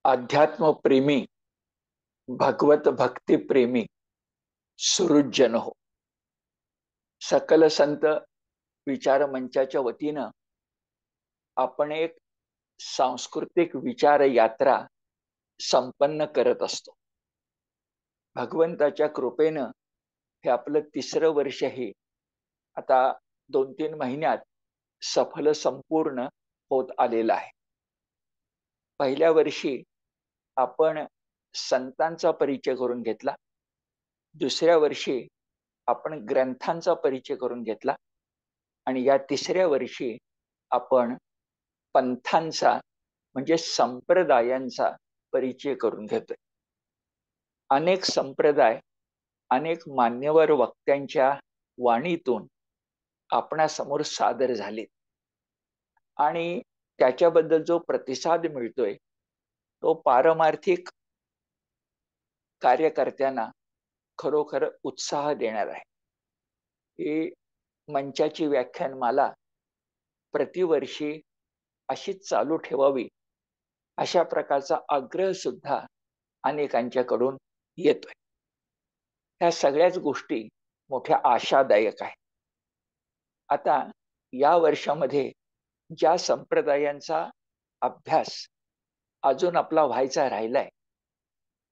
अध्यात्म प्रेमी, भगवत भक्ती प्रेमी सुहृदजन हो. सकल संत विचार मंचाच्या वतीनं आपण एक सांस्कृतिक विचार यात्रा संपन्न करत असतो. भगवंताच्या कृपेनं हे आपलं तिसरं वर्षही आता 2-3 महिन्यात सफल संपूर्ण होत आलेलं आहे. पहिल्या वर्षी आपण संतांचा परिचय करून घेतला. दुसऱ्या वर्षी आपण ग्रंथांचा परिचय करून घेतला आणि या तिसऱ्या वर्षी आपण पंथांचा म्हणजे संप्रदायांचा परिचय करून घेतोय. अनेक संप्रदाय, अनेक मान्यवर वक्त्यांच्या वाणीतून आपणासमोर सादर झाले आणि त्याच्याबद्दल जो प्रतिसाद मिळतोय तो पारमार्थिक कार्यकर्त्यांना खरोखर उत्साह देणार आहे. ही मंचाची व्याख्यानमाला प्रतिवर्षी अशीच चालू ठेवावी अशा प्रकारचा आग्रह सुद्धा अनेकांच्याकडून येतोय. ह्या सगळ्याच गोष्टी मोठ्या आशादायक आहेत. आता या वर्षामध्ये ज्या संप्रदायांचा अभ्यास अजून आपला व्हायचा राहिलाय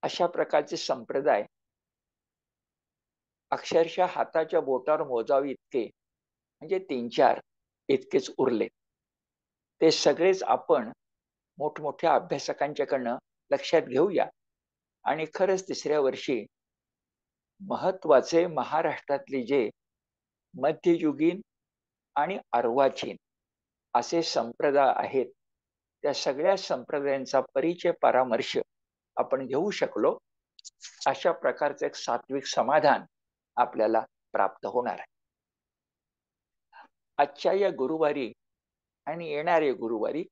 अशा प्रकारचे संप्रदाय अक्षरशः हाताच्या बोटावर मोजावी इतके म्हणजे 3-4 इतकेच उरले. ते सगळेच आपण मोठमोठ्या अभ्यासकांच्याकडनं लक्षात घेऊया आणि खरंच तिसऱ्या वर्षी महत्वाचे महाराष्ट्रातले जे मध्ययुगीन आणि अर्वाचीन असे संप्रदाय आहेत त्या सगळ्या संप्रदायांचा परिचय परामर्श आपण घेऊ शकलो अशा प्रकारचे एक सात्विक समाधान आपल्याला प्राप्त होणार आहे. आजच्या या गुरुवारी आणि येणाऱ्या गुरुवारी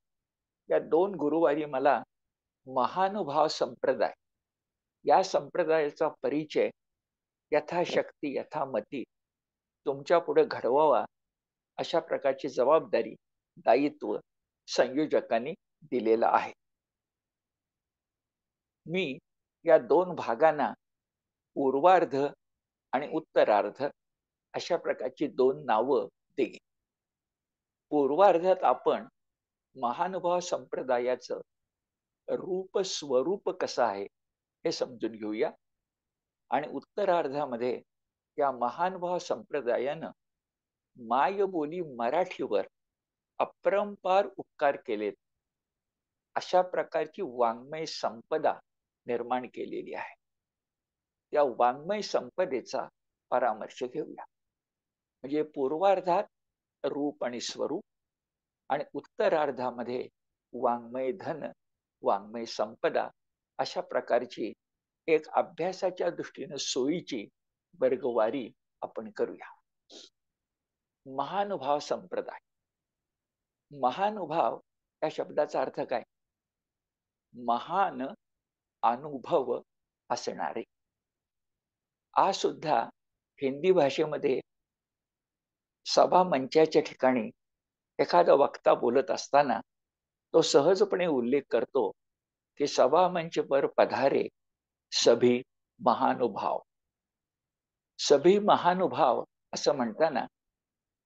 या 2 गुरुवारी मला महानुभाव संप्रदाय या संप्रदायाचा परिचय यथाशक्ती यथामती तुमच्या पुढे घडवावा अशा प्रकारची जबाबदारी दायित्व संयोजकांनी दिलेलं आहे. मी या 2 भागांना पूर्वार्ध आणि उत्तरार्ध अशा प्रकारची 2 नावं देईन. पूर्वार्धात आपण महानुभाव संप्रदायाचं रूप स्वरूप कसं आहे हे समजून घेऊया आणि उत्तरार्धामध्ये या महानुभाव संप्रदायानं मायबोली मराठीवर अपरंपार उपकार केलेत अशा प्रकारची वाङ्मय संपदा निर्माण केलेली आहे. त्या वाङ्मय संपदेचा परामर्श घेऊया. म्हणजे पूर्वार्धात रूप आणि स्वरूप आणि उत्तरार्धामध्ये वाङ्मय धन वाङ्मय संपदा अशा प्रकारची एक अभ्यासाच्या दृष्टीने सोयीची वर्गवारी आपण करूया. महानुभाव संप्रदाय. महानुभाव या शब्दाचा अर्थ काय? महान अनुभव असणारे. आज सुद्धा हिंदी भाषेमध्ये सभा मंचाच्या ठिकाणी एखादा वक्ता बोलत असताना तो सहजपणे उल्लेख करतो की सभा मंच पर पधारे सभी महानुभाव. सभी महानुभाव असं म्हणताना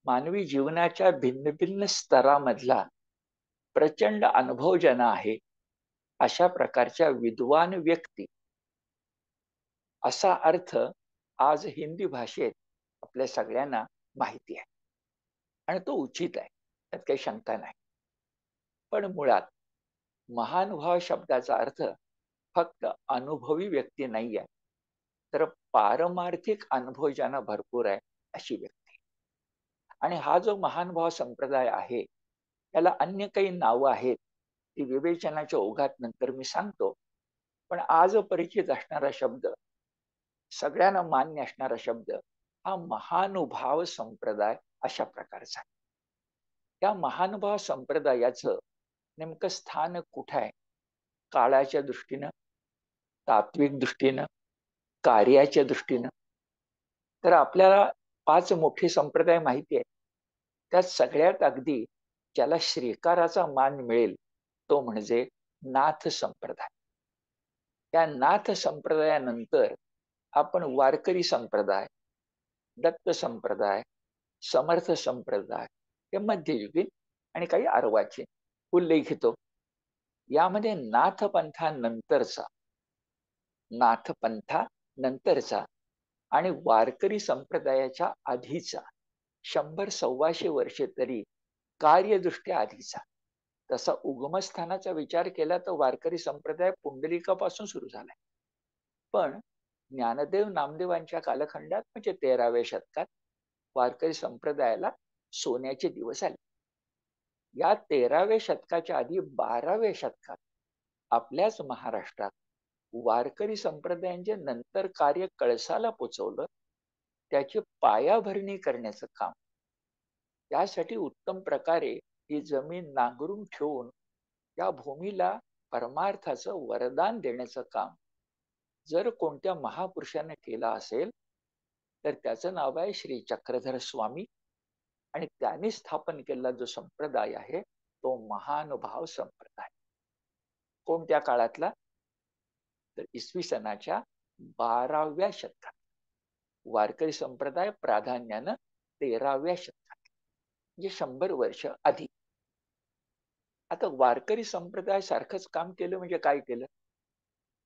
मानवी जीवनाच्या भिन्न भिन्न स्तरामधला प्रचंड अनुभव ज्यांना आहे अशा प्रकारच्या विद्वान व्यक्ती असा अर्थ आज हिंदी भाषेत आपल्या सगळ्यांना माहिती आहे आणि तो उचित आहे, त्यात काही शंका नाही. पण मुळात महानुभाव शब्दाचा अर्थ फक्त अनुभवी व्यक्ती नाही आहे, तर पारमार्थिक अनुभव ज्यांना भरपूर आहे अशी व्यक्ती. आणि हा जो महानुभाव संप्रदाय आहे त्याला अन्य काही नावं आहेत, ती विवेचनाच्या ओघात नंतर मी सांगतो. पण आज परिचित असणारा शब्द, सगळ्यांना मान्य असणारा शब्द हा महानुभाव संप्रदाय अशा प्रकारचा. त्या महानुभाव संप्रदायाचं नेमकं स्थान कुठं आहे? काळाच्या दृष्टीनं, तात्विक दृष्टीनं, कार्याच्या दृष्टीनं. तर आपल्याला 5 मोठे संप्रदाय माहिती आहेत. त्यात सगळ्यात अगदी ज्याला श्रीकाराचा मान मिळेल तो म्हणजे नाथ संप्रदाय. त्या नाथ संप्रदायानंतर आपण वारकरी संप्रदाय, दत्त संप्रदाय, समर्थ संप्रदाय, हे मध्ययुगीन आणि काही आर्वाचे उल्लेखितो. यामध्ये नाथपंथानंतरचा आणि वारकरी संप्रदायाच्या आधीचा 100-125 वर्षे तरी कार्यदृष्ट्या आधीचा तसा उगमस्थानाचा विचार केला तर वारकरी संप्रदाय पुंडलिकापासून सुरू झालाय. पण ज्ञानदेव नामदेवांच्या कालखंडात म्हणजे 13व्या शतकात वारकरी संप्रदायाला सोन्याचे दिवस आले. या 13व्या शतकाच्या आधी 12व्या शतकात आपल्याच महाराष्ट्रात वारकरी संप्रदायांचे नंतर कार्य कळसाला पोचवलं, त्याची पायाभरणी करण्याचं काम, त्यासाठी उत्तम प्रकारे ही जमीन नांगरून ठेवून त्या भूमीला परमार्थाचं वरदान देण्याचं काम जर कोणत्या महापुरुषाने केलं असेल तर त्याचं नाव आहे श्री चक्रधर स्वामी. आणि त्यांनी स्थापन केलेला जो संप्रदाय आहे तो महानुभाव संप्रदाय. कोणत्या काळातला? तर इसवी सनाच्या 12व्या शतकात. वारकरी संप्रदाय प्राधान्यानं 13व्या शतकात, म्हणजे 100 वर्ष आधी. आता वारकरी संप्रदाय सारखंच काम केलं म्हणजे काय केलं?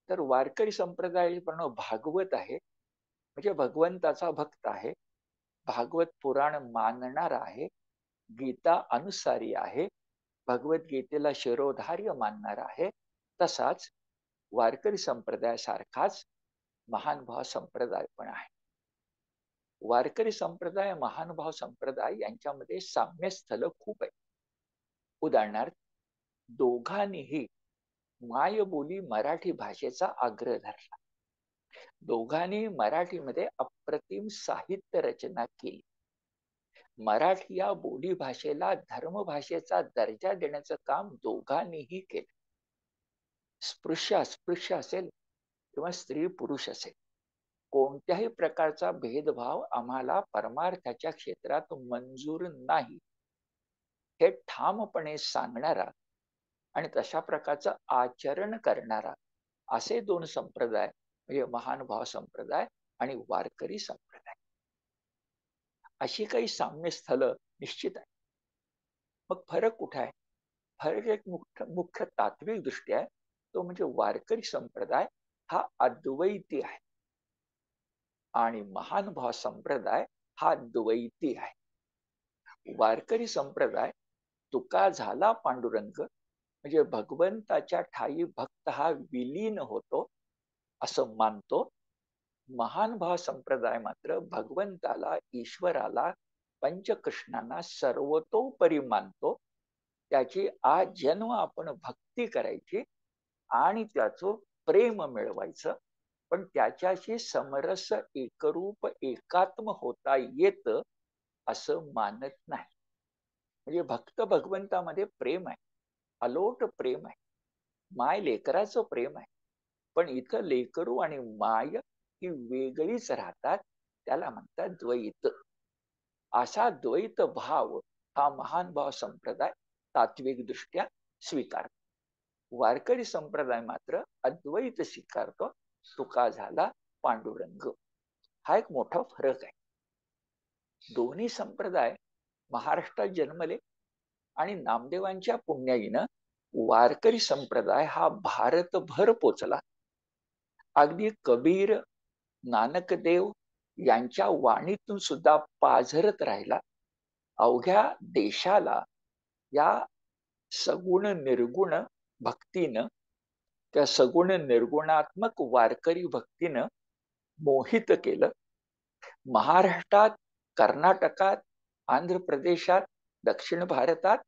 तर वारकरी संप्रदाय पण भागवत आहे, म्हणजे भगवंताचा भक्त आहे, भागवत पुराण मानणारा आहे, गीता अनुसारी आहे, भगवद्गीतेला शिरोधार्य मानणारा आहे. तसाच वारकरी संप्रदायासारखाच महानुभाव संप्रदाय पण आहे. वारकरी संप्रदाय, महानुभाव संप्रदाय यांच्यामध्ये साम्यस्थळ खूप आहे. उदाहरणार्थ, दोघांनीही मायबोली मराठी भाषेचा आग्रह धरला. दोघांनी मराठीमध्ये अप्रतिम साहित्य रचना केली. मराठी या बोली भाषेला धर्मभाषेचा दर्जा देण्याचं काम दोघांनीही केलं. स्पृश्य अस्पृश्य असेल किंवा स्त्री पुरुष असेल, कोणत्याही प्रकारचा भेदभाव आम्हाला परमार्थाच्या क्षेत्रात मंजूर नाही, हे ठामपणे सांगणारा आणि तशा प्रकारचं आचरण करणारा असे दोन संप्रदाय म्हणजे महानुभाव संप्रदाय आणि वारकरी संप्रदाय. अशी काही साम्यस्थळ निश्चित आहे. मग फरक कुठे आहे? फरक एक मुख्य तात्विक दृष्ट्या आहे, तो म्हणजे वारकरी संप्रदाय हा अद्वैती आहे आणि महानुभाव संप्रदाय हा द्वैती आहे. वारकरी संप्रदाय तुका झाला पांडुरंग म्हणजे भगवंताच्या ठाई भक्त हा विलीन होतो असं मानतो. महानुभाव संप्रदाय मात्र भगवंताला, ईश्वराला, पंचकृष्णांना सर्वतोपरी मानतो. त्याची आजन्म आपण भक्ती करायची आणि त्याचं प्रेम मिळवायचं, पण त्याच्याशी समरस एकरूप एकात्म होता येत असं मानत नाही. म्हणजे भक्त भगवंतामध्ये प्रेम आहे, अलोट प्रेम आहे, माय लेकराचं प्रेम आहे, पण इथं लेकरू आणि माय ही वेगळीच राहतात, त्याला म्हणतात द्वैत. असा द्वैत भाव हा महानुभाव संप्रदाय तात्विक दृष्ट्या स्वीकारतो. वारकरी संप्रदाय मात्र अद्वैत स्वीकारतो, तुका झाला पांडुरंग. हा एक मोठा फरक आहे. दोन्ही संप्रदाय महाराष्ट्रात जन्मले आणि नामदेवांच्या पुण्याईनं वारकरी संप्रदाय हा भारतभर पोचला. अगदी कबीर, नानकदेव यांच्या वाणीतून सुद्धा पाझरत राहिला. अवघ्या देशाला या सगुण निर्गुण भक्तीनं, त्या सगुण निर्गुणात्मक वारकरी भक्तीनं मोहित केलं. महाराष्ट्रात, कर्नाटकात, आंध्र प्रदेशात, दक्षिण भारतात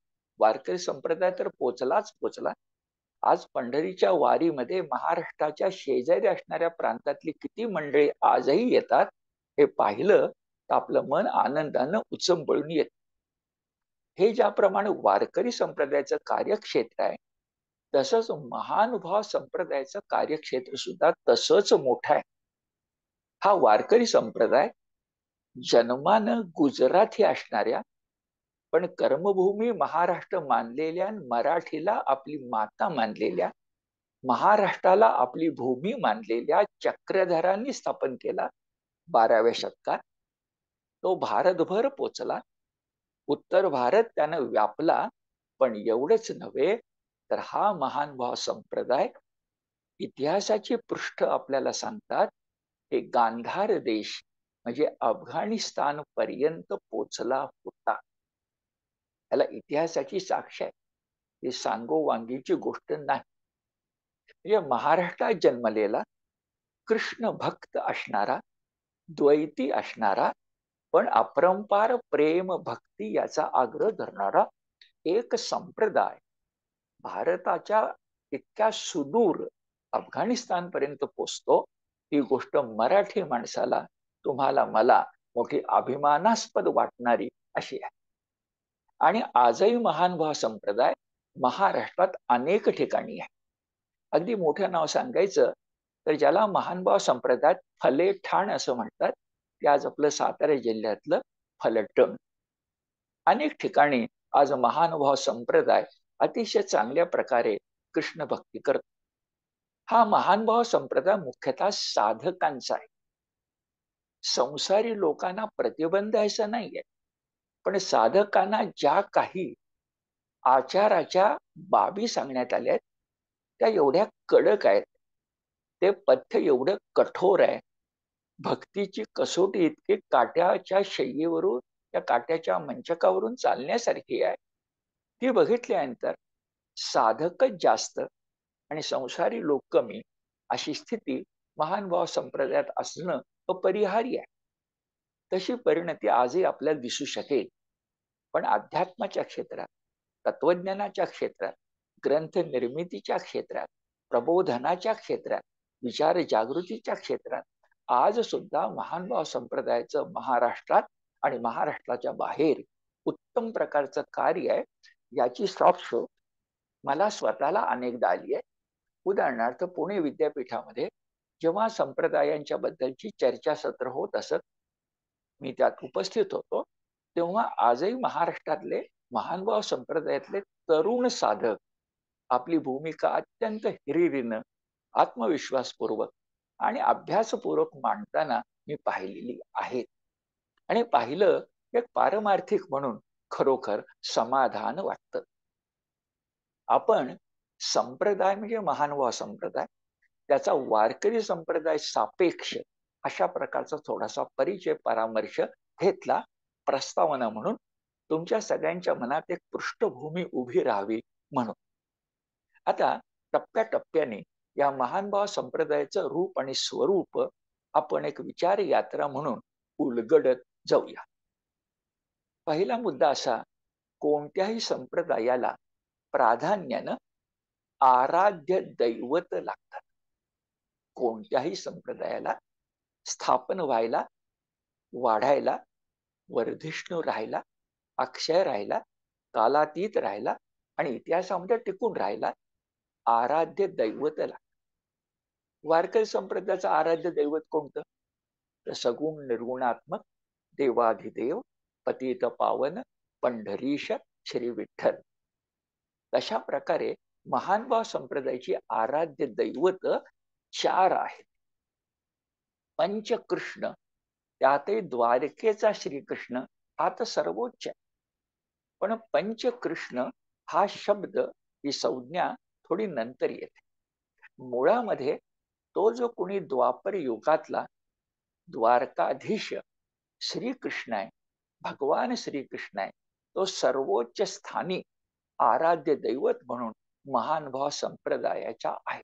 वारकरी संप्रदाय तर पोचलाच पोचला. आज पंढरीच्या वारीमध्ये महाराष्ट्राच्या शेजारी असणाऱ्या प्रांतातली किती मंडळी आजही येतात हे पाहिलं तर आपलं मन आनंदानं उचंबळून येत. हे ज्याप्रमाणे वारकरी संप्रदायाचं कार्यक्षेत्र आहे, तसंच महानुभाव संप्रदायाचं कार्यक्षेत्र सुद्धा तसंच मोठं आहे. हा वारकरी संप्रदाय जन्मानं गुजराती असणाऱ्या पण कर्मभूमी महाराष्ट्र मानलेल्या, मराठीला आपली माता मानलेल्या महाराष्ट्राला आपली भूमी मानलेल्या चक्रधरांनी स्थापन केला 12व्या शतकात. तो भारतभर पोचला. उत्तर भारत त्यानं व्यापला. पण एवढंच नव्हे तर हा महानुभाव संप्रदाय, इतिहासाची पृष्ठ आपल्याला सांगतात, हे गांधार देश म्हणजे अफगाणिस्तान पर्यंत पोचला होता. याला इतिहासाची साक्ष आहे. ही सांगोवांगीची गोष्ट नाही. म्हणजे महाराष्ट्रात जन्मलेला, कृष्ण भक्त असणारा, द्वैती असणारा, पण अपरंपार प्रेम भक्ती याचा आग्रह धरणारा एक संप्रदाय भारताच्या इतक्या सुदूर अफगाणिस्तान पर्यंत पोचतो. ही गोष्ट मराठी माणसाला, तुम्हाला, मला मोठी अभिमानास्पद वाटणारी अशी आहे. आणि आजही महानुभाव संप्रदाय महाराष्ट्रात अनेक ठिकाणी आहे. अगदी मोठं नाव सांगायचं तर ज्याला महानुभाव संप्रदायात फलेठाण असं म्हणतात, ते आज आपलं सातारा जिल्ह्यातलं फलटण. अनेक ठिकाणी आज महानुभाव संप्रदाय अतिशय चांगल्या प्रकारे कृष्ण भक्ती करतो. हा महानुभाव संप्रदाय मुख्यतः साधकांचा आहे. संसारी लोकांना प्रतिबंध असं नाहीये, पण साधकांना ज्या काही आचाराच्या बाबी सांगण्यात आल्या आहेत त्या एवढ्या कडक आहेत, ते पथ्य एवढं कठोर आहे, भक्तीची कसोटी इतकी काट्याच्या शय्येवरून, त्या काट्याच्या मंचकावरून चालण्यासारखी आहे. ती बघितल्यानंतर साधकच जास्त आणि संसारी लोक कमी, अशी स्थिती महानुभाव संप्रदायात असणं अपरिहार्य आहे. तशी परिणती आजही आपल्याला दिसू शकेल. पण अध्यात्माच्या क्षेत्रात, तत्वज्ञानाच्या क्षेत्रात, ग्रंथ निर्मितीच्या क्षेत्रात, प्रबोधनाच्या क्षेत्रात, विचार जागृतीच्या क्षेत्रात आज सुद्धा महानुभाव संप्रदायाचं महाराष्ट्रात आणि महाराष्ट्राच्या बाहेर उत्तम प्रकारचं कार्य आहे. याची साक्ष मला स्वतःला अनेकदा आली आहे. उदाहरणार्थ पुणे विद्यापीठामध्ये जेव्हा संप्रदायांच्या बद्दलची चर्चासत्र होत असत, मी त्यात उपस्थित होतो, तेव्हा आजही महाराष्ट्रातले महानुभाव संप्रदायातले तरुण साधक आपली भूमिका अत्यंत हिरिरीनं, आत्मविश्वासपूर्वक आणि अभ्यासपूर्वक मांडताना मी पाहिलेली आहेत. आणि पाहिलं एक पारमार्थिक म्हणून खरोखर समाधान वाटतं. आपण संप्रदाय म्हणजे महानुभाव संप्रदाय, त्याचा वारकरी संप्रदाय सापेक्ष, अशा प्रकारचा थोडासा परिचय परामर्श घेतला प्रस्तावना म्हणून, तुमच्या सगळ्यांच्या मनात एक पृष्ठभूमी उभी राहावी म्हणून. आता टप्प्याटप्प्याने या महानुभाव संप्रदायाचं रूप आणि स्वरूप आपण एक विचार यात्रा म्हणून उलगडत जाऊया. पहिला मुद्दा असा, कोणत्याही संप्रदायाला प्राधान्यानं आराध्य दैवत लागतात. कोणत्याही संप्रदायाला स्थापन व्हायला, वाढायला, वर्धिष्णू राहायला, अक्षय राहायला, कालातीत राहायला आणि इतिहासामध्ये टिकून राहायला आराध्य दैवत लागतं. वारकरी संप्रदायाचं आराध्य दैवत कोणतं? तर सगुण निर्गुणात्मक देवाधिदेव पतित पावन पंढरीश श्री विठ्ठल. तशा प्रकारे महानुभाव संप्रदायाची आराध्य दैवत 4 आहेत. पंचकृष्ण, त्यातही द्वारकेचा श्रीकृष्ण हा तर सर्वोच्च आहे. पण पंचकृष्ण हा शब्द, ही संज्ञा थोडी नंतर येते. मुळामध्ये तो जो कोणी द्वापर युगातला द्वारकाधीश श्रीकृष्ण आहे, भगवान श्रीकृष्ण आहे, तो सर्वोच्च स्थानी आराध्य दैवत म्हणून महानुभाव संप्रदायाच्या आहे.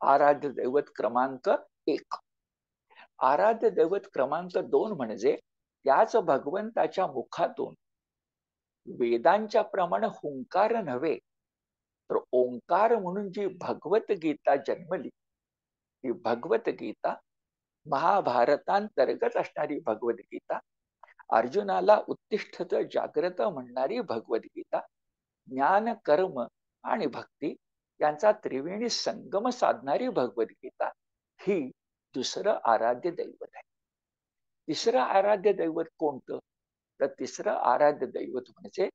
आराध्य दैवत क्रमांक 1. आराध्य दैवत क्रमांक 2 म्हणजे त्याच भगवंताच्या मुखातून वेदांच्या प्रमाणे हुंकार नव्हे तर ओंकार म्हणून जी भगवत गीता जन्मली, ही भगवत गीता, महाभारतांतर्गत असणारी भगवत गीता, अर्जुनाला उत्तिष्ठत जाग्रत म्हणणारी भगवत गीता, ज्ञान कर्म आणि भक्ती यांचा त्रिवेणी संगम साधणारी भगवत गीता, ही दुसरं आराध्य दैवत आहे. तिसरं आराध्य दैवत कोणतं? तर तिसरं आराध्य दैवत म्हणजे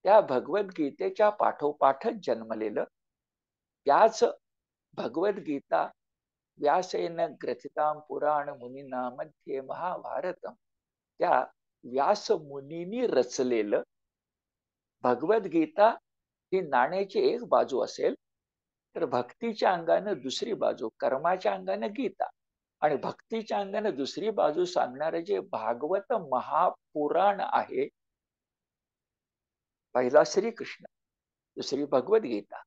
त्या भगवद्गीतेच्या पाठोपाठच जन्मलेलं, त्याच भगवद्गीता व्यासेन ग्रथितां पुराण मुनीना मध्ये महाभारतम, त्या व्यास मुनींनी रचलेलं भगवद्गीता ही नाण्याची एक बाजू असेल, तर भक्तीच्या अंगाने दुसरी बाजू, कर्माच्या अंगाने गीता, आणि भक्तीच्या अंगाने दुसरी बाजू सांगणारे जे भागवत महापुराण आहे, पहिला श्रीकृष्ण, दुसरी भगवद्गीता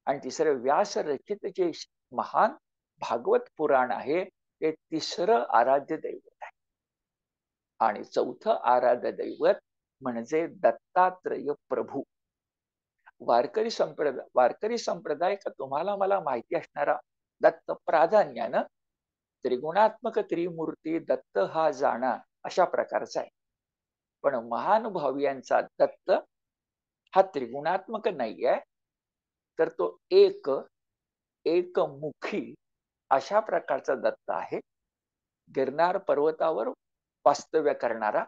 आणि तिसरं व्यास रचित जे महान भागवत पुराण आहे, ते तिसरं आराध्य दैवत आहे. आणि चौथं आराध्य दैवत म्हणजे दत्तात्रेय प्रभू. वारकरी संप्रदाय का तुम्हाला मला माहिती असणारा दत्त प्राधान्यानं त्रिगुणात्मक त्रिमूर्ती दत्त हा जाणा अशा प्रकारचा आहे. पण महानुभावियांचा दत्त हा त्रिगुणात्मक नाही आहे, तर तो एकमुखी अशा प्रकारचा दत्त आहे. गिरनार पर्वतावर वास्तव्य करणारा,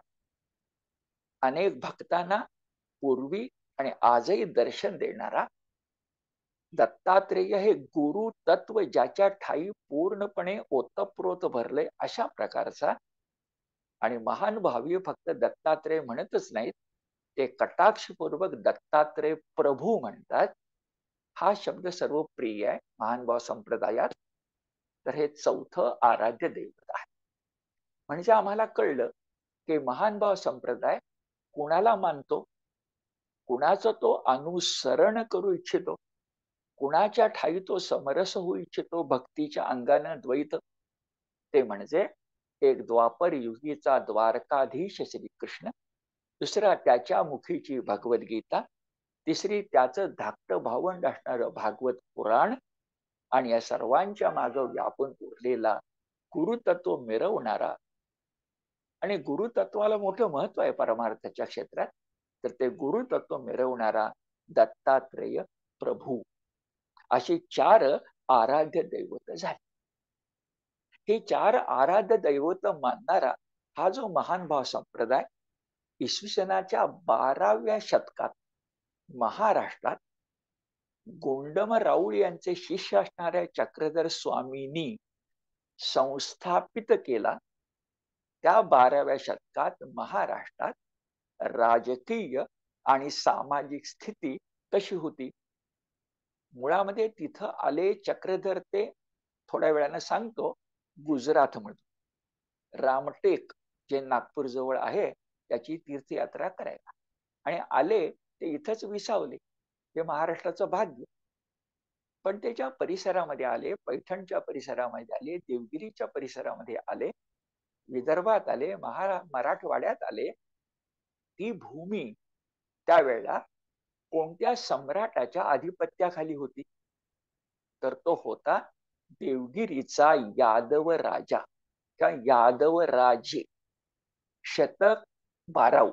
अनेक भक्तांना पूर्वी आणि आजही दर्शन देणारा दत्तात्रेय हे गुरु तत्व ज्याच्या ठाई पूर्णपणे ओतप्रोत भरले अशा प्रकारचा. आणि महानुभावी फक्त दत्तात्रेय म्हणतच नाहीत, ते कटाक्षपूर्वक दत्तात्रेय प्रभू म्हणतात. हा शब्द सर्व प्रिय आहे महानुभाव संप्रदायात. तर हे चौथं आराध्य दैवत आहे. म्हणजे आम्हाला कळलं की महानुभाव संप्रदाय कुणाला मानतो, कुणाचं तो अनुसरण करू इच्छितो, कुणाच्या ठाई तो समरस होऊ इच्छितो भक्तीच्या अंगानं द्वैत. ते म्हणजे एक द्वापर युगीचा द्वारकाधीश श्रीकृष्ण, दुसरा त्याच्या मुखीची भगवद्गीता, तिसरी त्याचं धाकट भावंड असणारं भागवत पुराण, आणि या सर्वांच्या मागं व्यापून उरलेला गुरुतत्व मिरवणारा. आणि गुरुतत्वाला मोठं महत्व आहे परमार्थाच्या क्षेत्रात, तर ते गुरुतत्व मिरवणारा दत्तात्रेय प्रभू. अशी 4 आराध्य दैवत झाली. हे 4 आराध्य दैवत मानणारा हा जो महानुभाव संप्रदाय इसवी सनाच्या 12व्या शतकात महाराष्ट्रात गोंडम राऊळ यांचे शिष्य असणाऱ्या चक्रधर स्वामींनी संस्थापित केला. त्या 12व्या शतकात महाराष्ट्रात राजकीय आणि सामाजिक स्थिती कशी होती. मुळामध्ये तिथं आले चक्रधर, ते थोड्या वेळानं सांगतो, गुजरात मधून रामटेक जे नागपूर जवळ आहे त्याची तीर्थयात्रा करायला, आणि आले ते इथंच विसावले. हे महाराष्ट्राचं भाग्य. पण त्याच्या परिसरामध्ये आले, पैठणच्या परिसरामध्ये आले, देवगिरीच्या परिसरामध्ये आले, विदर्भात आले, मराठवाड्यात आले. ती भूमी त्यावेळेला कोणत्या सम्राटाच्या आधिपत्याखाली होती, तर तो होता देवगिरीचा यादव राजा किंवा यादव राजे. शतक 12.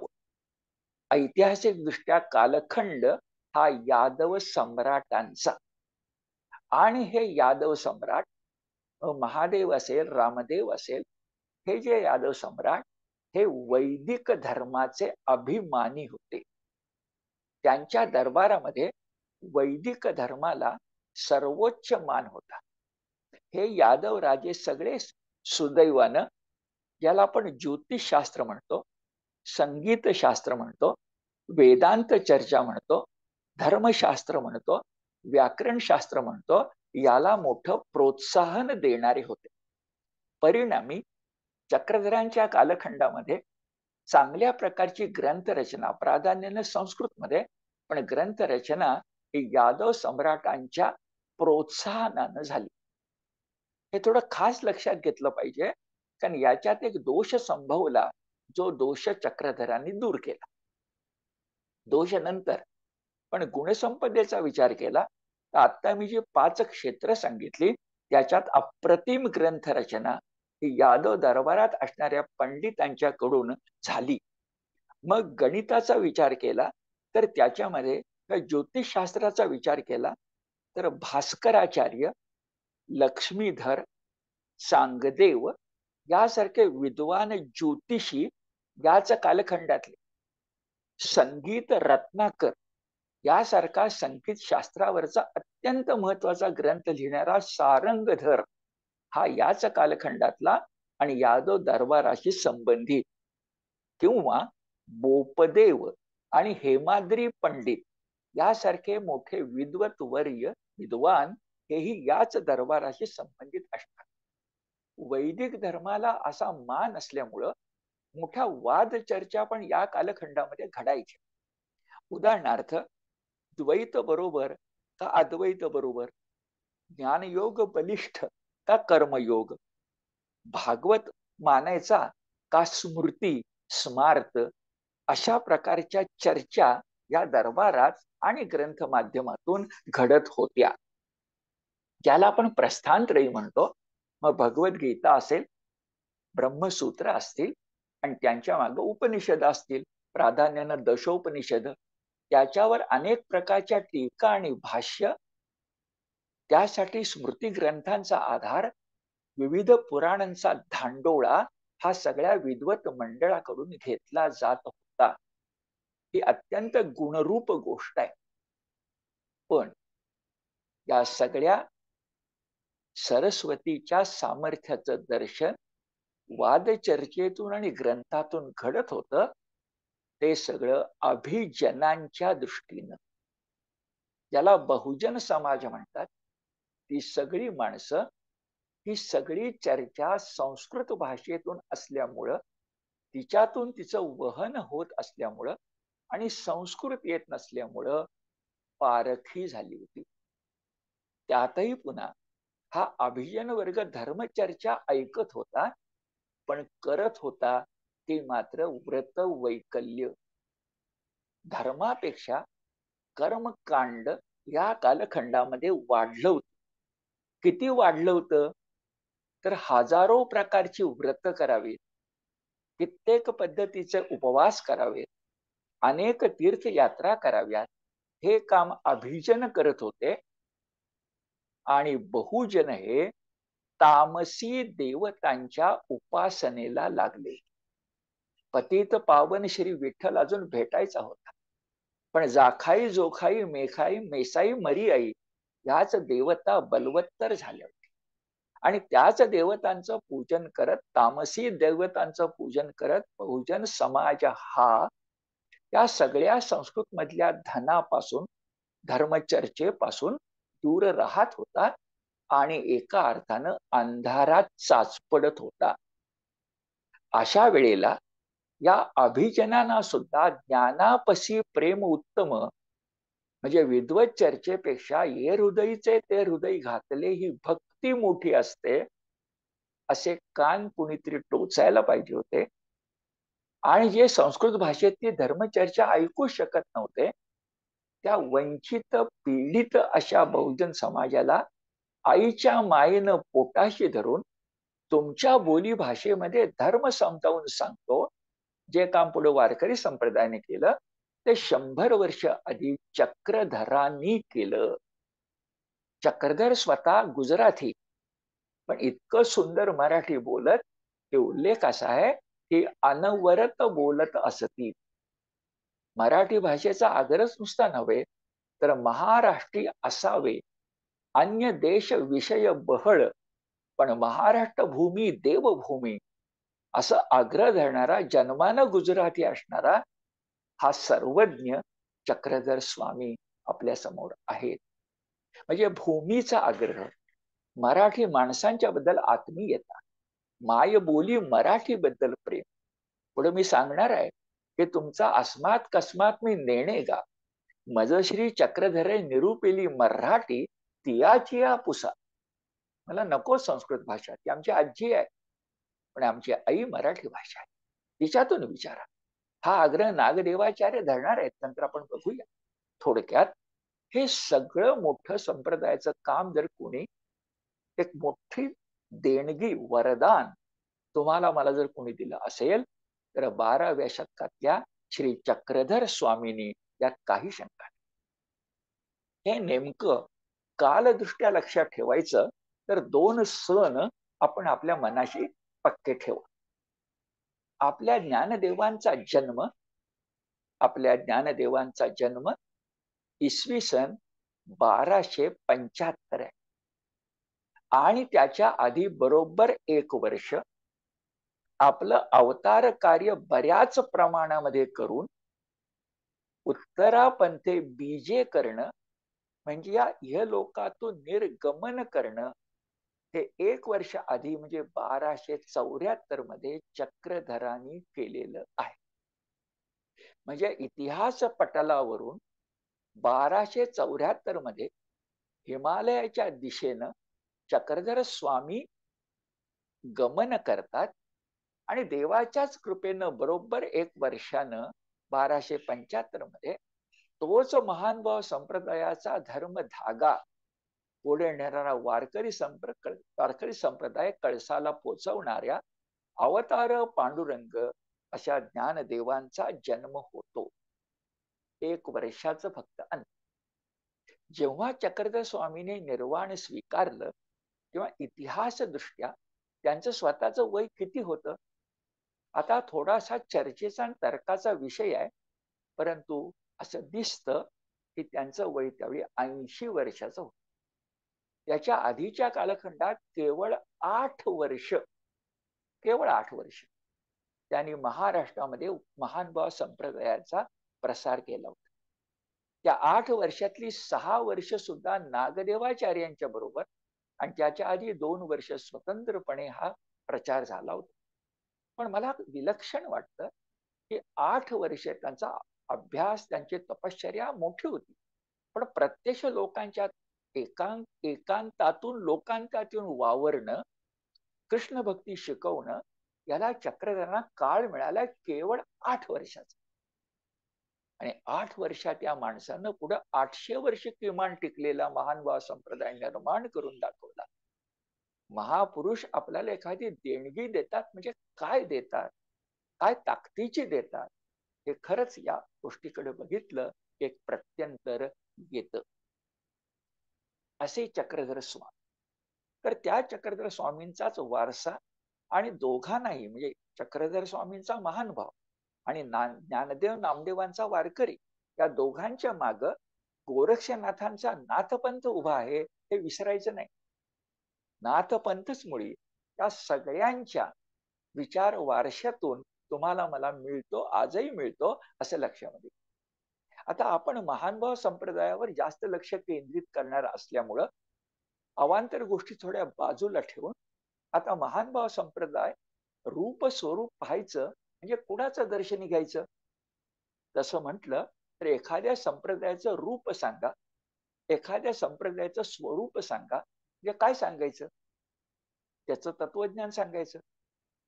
ऐतिहासिक दृष्ट्या कालखंड हा यादव सम्राटांचा. आणि हे यादव सम्राट, महादेव असेल, रामदेव असेल, हे जे यादव सम्राट हे वैदिक धर्माचे अभिमानी होते. त्यांच्या दरबारामध्ये वैदिक धर्माला सर्वोच्च मान होता. हे यादव राजे सगळे सुदैवानं, ज्याला आपण ज्योतिषशास्त्र म्हणतो, संगीतशास्त्र म्हणतो, वेदांत चर्चा म्हणतो, धर्मशास्त्र म्हणतो, व्याकरणशास्त्र म्हणतो, याला मोठं प्रोत्साहन देणारे होते. परिणामी चक्रधरांच्या कालखंडामध्ये चांगल्या प्रकारची ग्रंथरचना, प्राधान्याने संस्कृतमध्ये, पण ग्रंथरचना ही यादव सम्राटांच्या प्रोत्साहनानं झाली. हे थोडं खास लक्षात घेतलं पाहिजे, कारण याच्यात एक दोष संभवला, जो दोष चक्रधरांनी दूर केला. दोष नंतर, पण गुणसंपदेचा विचार केला तर आता मी जी 5 क्षेत्र सांगितली त्याच्यात अप्रतिम ग्रंथरचना ही यादव दरबारात असणाऱ्या पंडितांच्याकडून झाली. मग गणिताचा विचार केला तर त्याच्यामध्ये, ज्योतिषशास्त्राचा विचार केला तर भास्कराचार्य, लक्ष्मीधर, सांगदेव यासारखे विद्वान ज्योतिषी याच कालखंडातले. संगीत रत्नाकर यासारखा संगीत शास्त्रावरचा अत्यंत महत्वाचा ग्रंथ लिहिणारा सारंगधर हा याच कालखंडातला आणि यादव दरबाराशी संबंधित, किंवा बोपदेव आणि हेमाद्री पंडित यासारखे मोठे विद्वत्वर्य विद्वान हेही याच दरबाराशी संबंधित असतात. वैदिक धर्माला असा मान असल्यामुळं मोठ्या वाद चर्चा पण या कालखंडामध्ये घडायच्या. उदाहरणार्थ, द्वैत बरोबर का अद्वैत बरोबर, ज्ञानयोग बलिष्ठ का कर्मयोग, भागवत मानायचा का स्मृती स्मार्त, अशा प्रकारच्या चर्चा या दरबारात आणि ग्रंथ माध्यमातून घडत होत्या, ज्याला आपण प्रस्थानत्रयी म्हणतो. मग भगवद्गीता असेल, ब्रह्मसूत्र असतील, आणि त्यांच्या मागे उपनिषद असतील, प्राधान्यानं दशोपनिषद, त्याच्यावर अनेक प्रकारच्या टीका आणि भाष्य, त्यासाठी स्मृती ग्रंथांचा आधार, विविध पुराणांचा धांडोळा हा सगळ्या विद्वत मंडळाकडून घेतला जात होता. ही अत्यंत गुणरूप गोष्ट आहे. पण या सगळ्या सरस्वतीच्या सामर्थ्याचं दर्शन वादचर्चेतून आणि ग्रंथातून घडत होतं, ते सगळं अभिजनांच्या दृष्टीनं, ज्याला बहुजन समाज म्हणतात, ती सगळी माणसं, ही सगळी चर्चा संस्कृत भाषेतून असल्यामुळं, तिच्यातून तिचं वहन होत असल्यामुळं आणि संस्कृत येत नसल्यामुळं पारखी झाली होती. त्यातही पुन्हा हा अभिजन वर्ग धर्मचर्चा ऐकत होता, पण करत होता ते मात्र व्रत वैकल्य. धर्मापेक्षा कर्मकांड या कालखंडामध्ये वाढलं होतं. किती वाढलं होतं? तर हजारो प्रकारची व्रत करावीत, कित्येक पद्धतीचे उपवास करावेत, अनेक तीर्थयात्रा कराव्यात, हे काम अभिजन करत होते. आणि बहुजन हे तामसी देवतांच्या उपासनेला लागले. पतित पावन श्री विठ्ठल अजून भेटायचा होता, पण जाखाई जोखाई मेखाई मेसाई मरी आई ह्याच देवता बलवत्तर झाल्या होत्या. आणि त्याच देवतांचं पूजन करत, तामसी देवतांचं पूजन करत बहुजन समाज हा या सगळ्या संस्कृत मधल्या धनापासून, धर्मचर्चेपासून दूर राहत होता आणि एका अर्थानं अंधारात चाचपडत होता. अशा वेळेला या अभिजनांना सुद्धा ज्ञानापशी प्रेम उत्तम, म्हणजे विद्वत चर्चेपेक्षा ये हृदयीचे ते हृदय घातले ही भक्ती मोठी असते, असे कान कुणीतरी टोचायला पाहिजे होते. आणि जे संस्कृत भाषेतली धर्मचर्चा ऐकू शकत नव्हते, त्या वंचित पीडित अशा बहुजन समाजाला आईच्या मायेनं पोटाशी धरून तुमच्या बोली भाषेमध्ये धर्म समजावून सांगतो, जे काम पुढे वारकरी संप्रदायाने केलं, ते 100 वर्ष आधी चक्रधरांनी केलं. चक्रधर स्वतः गुजराती, पण इतकं सुंदर मराठी बोलत, हे उल्लेख असा आहे की अनवरत बोलत असती. मराठी भाषेचा आदरच नुसता नव्हे, तर महाराष्ट्री असावे, अन्य देश विषय बहळ, पण महाराष्ट्र भूमी देवभूमी, असं आग्रह धरणारा, जन्मानं गुजराती असणारा हा सर्वज्ञ चक्रधर स्वामी आपल्या समोर आहेत. म्हणजे भूमीचा आग्रह, मराठी माणसांच्या बद्दल आत्मीयता, मायबोली मराठी बद्दल प्रेम. पुढे मी सांगणार आहे की तुमचा अस्मात कस्मात मी नेणे गा, मजश्री चक्रधरे निरूपिली मराठी तियाची पुसा. मला नको संस्कृत भाषा, ती आमची आजी आहे, पण आमची आई मराठी भाषा आहे, तिच्यातून विचारा. हा आग्रह नागदेवाचार्य धरणार आहेत, नंतर आपण बघूया. थोडक्यात हे सगळं मोठं संप्रदायाचं काम जर कोणी, एक मोठी देणगी, वरदान तुम्हाला मला जर कोणी दिलं असेल, तर 12व्या शतकातल्या श्री चक्रधर स्वामींनी, यात काही शंका नाही. हे नेमकं कालदृष्ट्या लक्षात ठेवायचं तर 2 सण आपण आपल्या मनाशी पक्के ठेवू. आपल्या ज्ञानदेवांचा जन्म, आपल्या ज्ञानदेवांचा जन्म इसवी सन 1275 आहे. आणि त्याच्या आधी बरोबर 1 वर्ष आपलं अवतार कार्य बऱ्याच प्रमाणामध्ये करून उत्तरापंथे बीजे करणं, म्हणजे या इहलोकातून निर्गमन करणं, हे 1 वर्ष आधी म्हणजे 1274 मध्ये चक्रधरांनी केलेलं आहे. म्हणजे इतिहास पटलावरून 1274 मध्ये हिमालयाच्या दिशेनं चक्रधर स्वामी गमन करतात आणि देवाच्याच कृपेनं बरोबर 1 वर्षानं 1275 मध्ये तोच महानुभाव संप्रदायाचा धर्म धागा पुढे नेणारा वारकरी संप्रदाय कळसाला पोचवणाऱ्या अवतार पांडुरंग अशा ज्ञानदेवांचा जन्म होतो. 1 वर्षाचं फक्त अंतर. जेव्हा चक्रधर स्वामीने निर्वाण स्वीकारलं तेव्हा इतिहासदृष्ट्या त्यांचं स्वतःचं वय किती होतं? आता थोडासा चर्चेचा आणि तर्काचा विषय आहे, परंतु असं दिसतं की त्यांचं वय त्यावेळी 80 वर्षाचं होतं. त्याच्या आधीच्या कालखंडात केवळ 8 वर्ष त्यांनी महाराष्ट्रामध्ये महानुभाव संप्रदायाचा प्रसार केला होता. त्या 8 वर्षातली 6 वर्ष सुद्धा नागदेवाचार्यांच्या बरोबर आणि त्याच्या आधी 2 वर्ष स्वतंत्रपणे हा प्रचार झाला होता. पण मला विलक्षण वाटतं की 8 वर्ष त्यांचा अभ्यास, त्यांची तपश्चर्या मोठी होती, पण प्रत्यक्ष लोकांच्या एकांतातून लोकांतातून वावरणं, कृष्ण भक्ती शिकवणं, याला चक्रधरांना काळ मिळाला केवळ 8 वर्षाचा. आणि 8 वर्षात या माणसानं पुढे 800 वर्ष किमान टिकलेला महानुभाव संप्रदाय निर्माण करून दाखवला. महापुरुष आपल्याला एखादी देणगी देतात म्हणजे काय देतात, काय ताकदीची देतात, हे खरंच या गोष्टीकडे बघितलं एक प्रत्यंतर येतं. असे चक्रधर स्वामी. तर त्या चक्रधर स्वामींचाच वारसा आणि दोघांनाही म्हणजे चक्रधर स्वामींचा महानुभाव आणि ज्ञानदेव नामदेवांचा वारकरी, या दोघांच्या माग गोरक्षनाथांचा नाथपंथ उभा आहे हे विसरायचं नाही. नाथपंथच मुळी त्या सगळ्यांच्या विचार वारशातून तुम्हाला मला मिळतो, आजही मिळतो, असं लक्षामध्ये. आता आपण महानुभाव संप्रदायावर जास्त लक्ष केंद्रित करणार असल्यामुळं अवांतर गोष्टी थोड्या बाजूला ठेवून आता महानुभाव संप्रदाय रूप स्वरूप पाहायचं म्हणजे कुणाचं दर्शन घ्यायचं. तसं म्हटलं तर एखाद्या संप्रदायाचं रूप सांगा, एखाद्या संप्रदायाचं स्वरूप सांगा, म्हणजे काय सांगायचं? त्याचं तत्वज्ञान सांगायचं,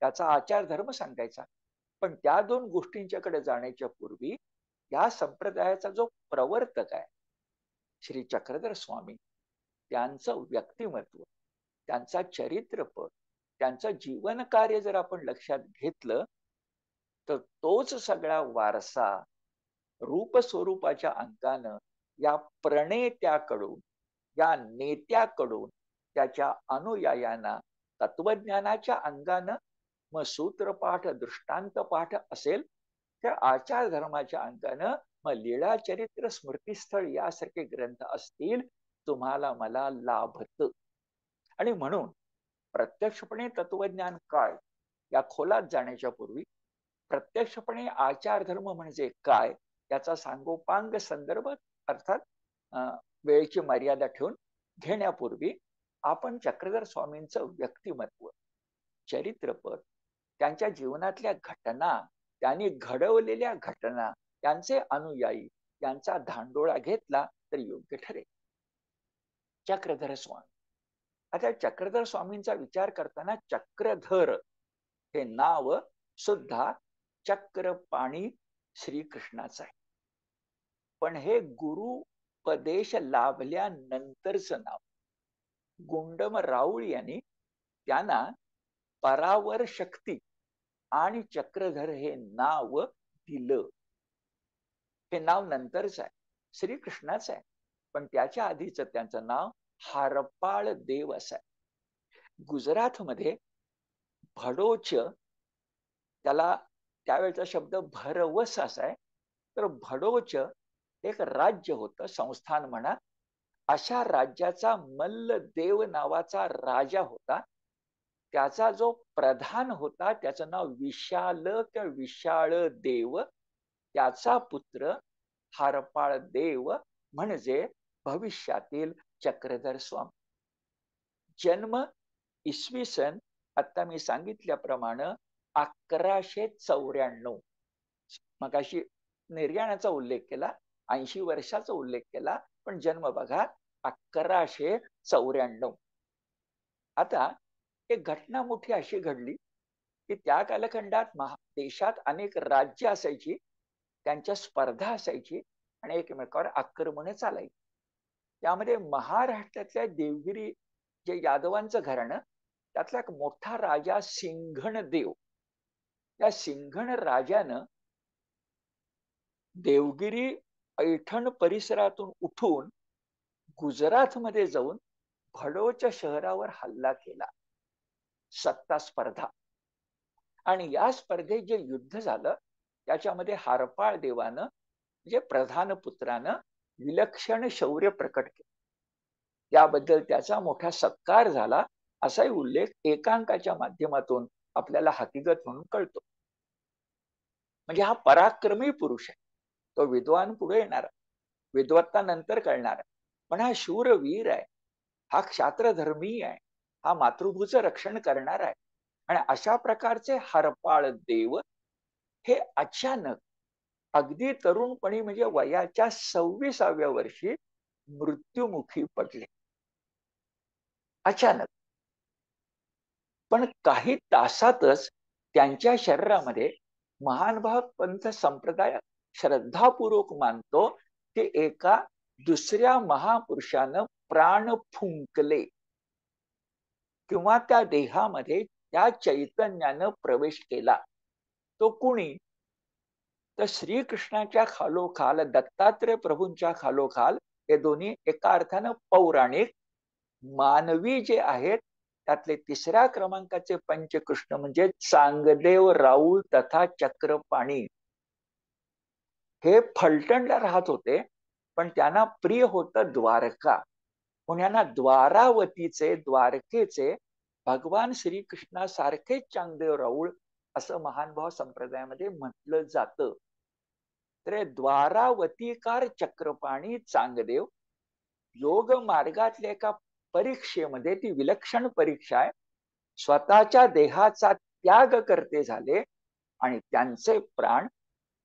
त्याचा आचार धर्म सांगायचा. पण त्या 2 गोष्टींच्याकडे जाण्याच्या पूर्वी या संप्रदायाचा जो प्रवर्तक आहे श्री चक्रधर स्वामी, त्यांचं व्यक्तिमत्व, त्यांचा चरित्रपट, त्यांचं जीवन कार्य जर आपण लक्षात घेतलं तर तोच सगळा वारसा रूप स्वरूपाच्या अंगानं या प्रणेत्याकडून, या नेत्याकडून त्याच्या अनुयायांना तत्वज्ञानाच्या अंगानं, मग सूत्रपाठ दृष्टांत पाठ असेल त्या आचार धर्माच्या अंगानं, मग लीळा चरित्र स्मृतीस्थळ यासारखे ग्रंथ असतील, तुम्हाला मला लाभत. आणि म्हणून प्रत्यक्षपणे तत्वज्ञान काय या खोलात जाण्याच्या पूर्वी प्रत्यक्षपणे आचार धर्म म्हणजे काय याचा सांगोपांग संदर्भ अर्थात वेळेची मर्यादा ठेवून घेण्यापूर्वी आपण चक्रधर स्वामींचं व्यक्तिमत्व, चरित्रपट, त्यांच्या जीवनातल्या घटना, त्यांनी घडवलेल्या घटना, त्यांचे अनुयायी यांचा धांडोळा घेतला तर योग्य ठरेल. चक्रधर स्वामी. आता चक्रधर स्वामींचा विचार करताना चक्रधर हे नाव सुद्धा चक्रपाणी श्रीकृष्णाचं आहे, पण हे गुरुपदेश लाभल्यानंतरचं नाव. गुंडम राऊळ यांनी त्यांना परावर शक्ती आणि चक्रधर हे नाव दिलं. हे नाव नंतरच आहे, श्रीकृष्णाचं आहे, पण त्याच्या आधीच त्यांचं नाव हारपाळ देव असं आहे. गुजरातमध्ये भडोच, त्याला त्यावेळेचा शब्द भरवस असा आहे, तर भडोच एक राज्य होतं, संस्थान म्हणा. अशा राज्याचा मल्लदेव नावाचा राजा होता. त्याचा जो प्रधान होता त्याचं नाव विशाल किंवा विशाळ देव. त्याचा पुत्र हारपाळ देव म्हणजे भविष्यातील चक्रधर स्वामी. जन्म इसवी सन आता मी सांगितल्याप्रमाणे 1194. मगाशी निर्याणाचा उल्लेख केला, 80 वर्षाचा उल्लेख केला, पण जन्म बघा 1194. आता एक घटना मोठी अशी घडली की त्या कालखंडात देशात अनेक राज्य असायची, त्यांच्या स्पर्धा असायची आणि एकमेकावर आक्रमण चालायची. त्यामध्ये महाराष्ट्रातल्या देवगिरी जे यादवांचं घराणं, त्यातला एक मोठा राजा सिंघण देव. त्या सिंघण राजानं देवगिरी पैठण परिसरातून उठून गुजरातमध्ये जाऊन भडोच्या शहरावर हल्ला केला. सत्ता स्पर्धा. आणि या स्पर्धेत जे युद्ध झालं त्याच्यामध्ये हारपाळ देवानं म्हणजे प्रधान पुत्रानं विलक्षण शौर्य प्रकट केलं. त्याबद्दल त्याचा मोठा सत्कार झाला असाही उल्लेख एकांकाच्या माध्यमातून आपल्याला हकीकत म्हणून कळतो. म्हणजे हा पराक्रमी पुरुष आहे. तो विद्वान पुढे येणारा, विद्वत्ता नंतर कळणार, पण हा शूरवीर आहे, हा क्षात्रधर्मी आहे, हा मातृभूचं रक्षण करणार आहे. आणि अशा प्रकारचे हरपाळ देव हे अचानक अगदी तरुणपणी म्हणजे वयाच्या 26व्या वर्षी मृत्युमुखी पडले. अचानक. पण काही तासातच त्यांच्या शरीरामध्ये महानुभाव पंथ संप्रदाय श्रद्धापूर्वक मानतो की एका दुसऱ्या महापुरुषानं प्राण फुंकले किंवा त्या देहामध्ये त्या चैतन्यानं प्रवेश केला. तो कुणी? तर श्रीकृष्णाच्या खालोखाल दत्तात्रय प्रभूंच्या खालोखाल हे दोन्ही एका अर्थानं पौराणिक, मानवी जे आहेत त्यातले तिसऱ्या क्रमांकाचे पंचकृष्ण म्हणजे चांगदेव, राऊळ तथा चक्रपाणी. हे फलटणला राहत होते, पण त्यांना प्रिय होतं द्वारका. पुण्यांना द्वारावतीचे, द्वारकेचे भगवान श्रीकृष्णासारखेच चांगदेव राऊळ असं महानुभाव संप्रदायामध्ये म्हटलं जातं. तर द्वारावतीकार चक्रपाणी चांगदेव योग मार्गातल्या एका परीक्षेमध्ये, ती विलक्षण परीक्षा आहे, स्वतःच्या देहाचा त्याग करते झाले आणि त्यांचे प्राण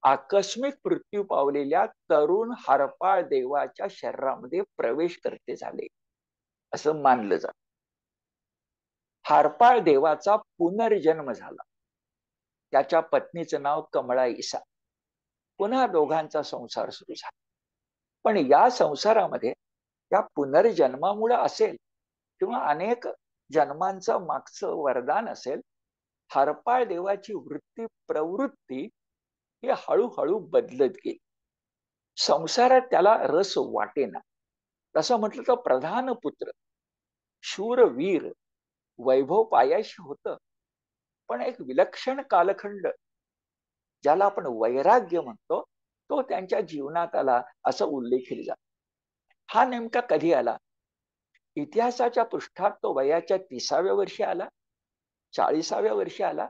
आकस्मिक मृत्यू पावलेल्या तरुण हरपाळ देवाच्या शरीरामध्ये प्रवेश करते झाले असं मानलं जातं. हरपाळ देवाचा पुनर्जन्म झाला. त्याच्या पत्नीचं नाव कमळा ईसा. पुन्हा दोघांचा संसार सुरू झाला. पण या संसारामध्ये त्या पुनर्जन्मामुळे असेल किंवा अनेक जन्मांचं मागचं वरदान असेल, हरपाळ देवाची वृत्ती प्रवृत्ती ही हळूहळू बदलत गेली. संसारात त्याला रस वाटेना. तसं म्हटलं तर प्रधान पुत्र, शूरवीर, वैभव पायाशी होतं, पण एक विलक्षण कालखंड ज्याला आपण वैराग्य म्हणतो तो त्यांच्या जीवनात आला असं उल्लेख केला जातो. हा नेमका कधी आला? इतिहासाच्या पृष्ठात तो वयाच्या 30व्या वर्षी आला, 40व्या वर्षी आला,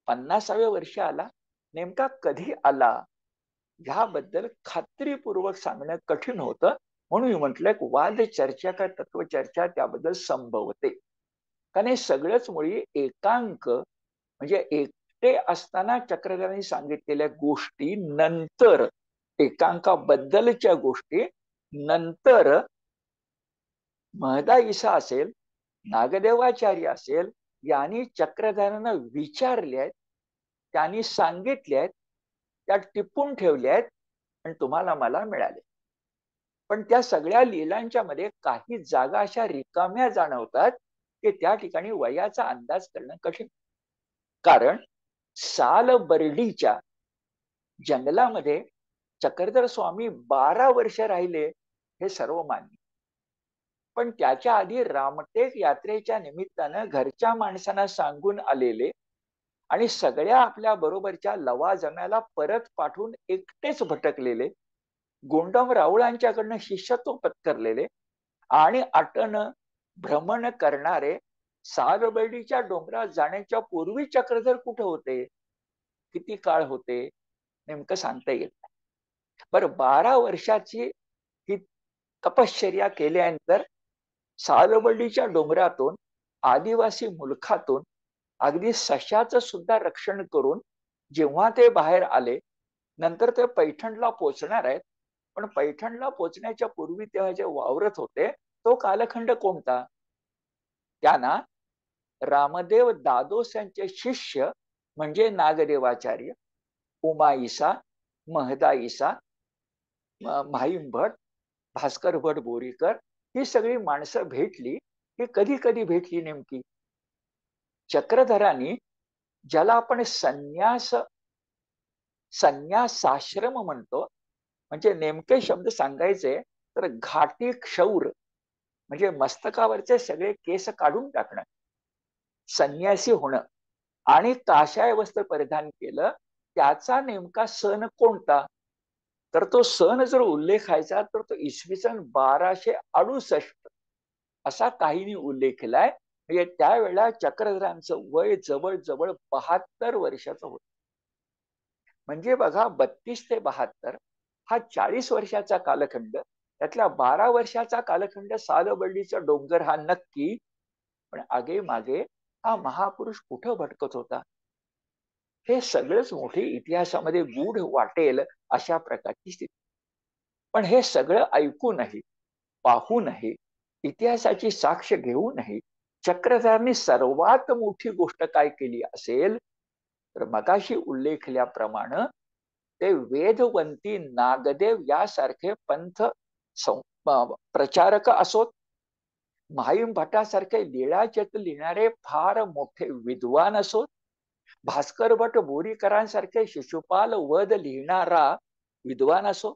50व्या वर्षी आला. नेमका कधी आला ह्याबद्दल खात्रीपूर्वक सांगणं कठीण होतं. म्हणून मी म्हटलं एक वाद चर्चा का तत्वचर्चा त्याबद्दल संभवते. कारण हे सगळंच मुळी एकांक म्हणजे एकटे असताना चक्रधरांनी सांगितलेल्या गोष्टी नंतर, एकांकाबद्दलच्या गोष्टी नंतर महदा ईसा असेल, नागदेवाचार्य असेल, यांनी चक्रधरांना विचारले आहेत, त्यांनी सांगितले आहेत, त्या टिपून ठेवल्या आहेत आणि तुम्हाला मला मिळाले. पण त्या सगळ्या लीलांच्या मध्ये काही जागा अशा रिकाम्या जाणवतात की त्या ठिकाणी वयाचा अंदाज करणं कठीण. कारण सालबर्डीच्या जंगलामध्ये चक्रधर स्वामी 12 वर्ष राहिले हे सर्व मान्य. पण त्याच्या आधी रामटेक यात्रेच्या निमित्तानं घरच्या माणसांना सांगून आलेले आणि सगळ्या आपल्या बरोबरच्या लवाजम्याला परत पाठवून एकटेच भटकलेले गोंडम राऊळांच्याकडनं शिष्यत्व पत्करलेले आणि अटन भ्रमण करणारे सालबर्डीच्या डोंगरात जाण्याच्या पूर्वी चक्रधर कुठे होते, किती काळ होते, नेमकं सांगता येत नाही. बरं, 12 वर्षाची ही तपश्चर्या केल्यानंतर सालबर्डीच्या डोंगरातून, आदिवासी मुलखातून अगदी सशाचं सुद्धा रक्षण करून जेव्हा ते बाहेर आले, नंतर ते पैठणला पोचणार आहेत. पण पैठणला पोचण्याच्या पूर्वी तेव्हा जे वावरत होते तो कालखंड कोणता? त्यांना रामदेव दादोस यांचे शिष्य म्हणजे नागदेवाचार्य, उमाईसा, महदाईसा, माहीम भट, भास्कर भट बोरीकर ही सगळी माणसं भेटली. ही कधी कधी भेटली नेमकी? चक्रधरांनी, ज्याला आपण संन्यासाश्रम म्हणतो, म्हणजे नेमके शब्द सांगायचे तर घाटी क्षौर म्हणजे मस्तकावरचे सगळे केस काढून टाकणं, संन्यासी होणं आणि काशाय वस्त्र परिधान केलं, त्याचा नेमका सण कोणता? तर तो सण जर उल्लेखायचा तर तो इसवी सन 1268 असा काहींनी उल्लेख केलाय. म्हणजे त्यावेळेला चक्रधरांचं वय जवळजवळ 72 वर्षाचं होतं. म्हणजे बघा, 32 ते 72 हा 40 वर्षाचा कालखंड. त्यातल्या 12 वर्षाचा कालखंड सालबर्डीचा डोंगर हा नक्की, पण आगे मागे हा महापुरुष कुठं भटकत होता, हे सगळंच मोठी इतिहासामध्ये गूढ वाटेल अशा प्रकारची स्थिती. पण हे सगळं ऐकूनही, पाहूनही, इतिहासाची साक्ष घेऊनही चक्रधरांनी सर्वात मोठी गोष्ट काय केली असेल तर मगाशी उल्लेखल्याप्रमाणे ते वेदवंती नागदेव यासारखे पंथ प्रचारक असोत, माहीम भटासारखे लीळाचरित्र लिहिणारे फार मोठे विद्वान असोत, भास्कर भट बोरीकरांसारखे शिशुपाल वध लिहिणारा विद्वान असो,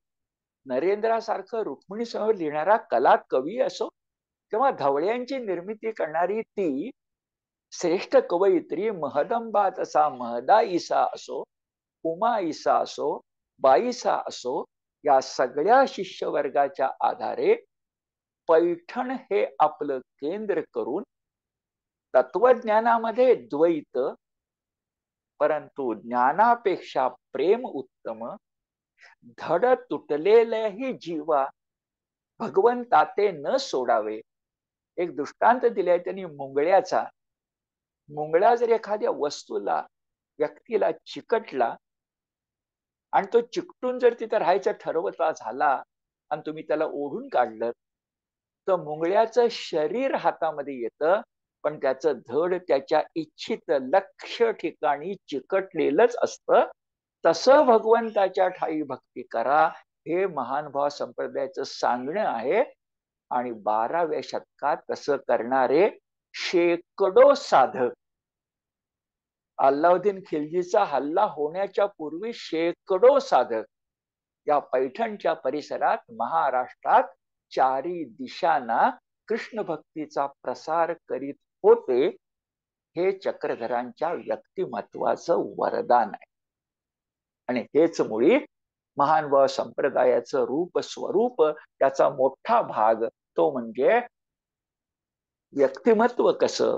नरेंद्रासारखं रुक्मिणी समोर लिहिणारा कला कवी असो, किंवा धवळ्यांची निर्मिती करणारी ती श्रेष्ठ कवयित्री महदंबा तसा महदाईसा असो, उमाईसा असो, बाईसा असो, या सगळ्या शिष्यवर्गाच्या आधारे पैठण हे आपलं केंद्र करून तत्वज्ञानामध्ये द्वैत, परंतु ज्ञानापेक्षा प्रेम उत्तम, धड तुटलेल्याही जीवा भगवंता ते न सोडावे. एक दृष्टांत दिलाय त्यांनी मुंगळ्याचा. मुंगळा जर एखाद्या वस्तूला, व्यक्तीला चिकटला आणि तो चिकटून जर तिथं राहायचं ठरवता झाला आणि तुम्ही त्याला ओढून काढलं तर मुंगळ्याचं शरीर हातामध्ये येतं, पण त्याचं धड त्याच्या इच्छित लक्ष्य ठिकाणी चिकटलेलंच असतं. तसं भगवंताच्या ठाई भक्ती करा, हे महानुभाव संप्रदायाचं सांगणं आहे. आणि 12व्या शतकात तसं करणारे शेकडो साधक, अल्लाउद्दीन खिलजीचा हल्ला होण्याच्या पूर्वी शेकडो साधक या पैठणच्या परिसरात, महाराष्ट्रात चारी दिशांना कृष्ण भक्तीचा प्रसार करीत होते. हे चक्रधरांच्या व्यक्तिमत्वाचं वरदान आहे. आणि हेच मुळी महानुभाव संप्रदायाचं रूप स्वरूप, त्याचा मोठा भाग तो म्हणजे व्यक्तिमत्व कसं,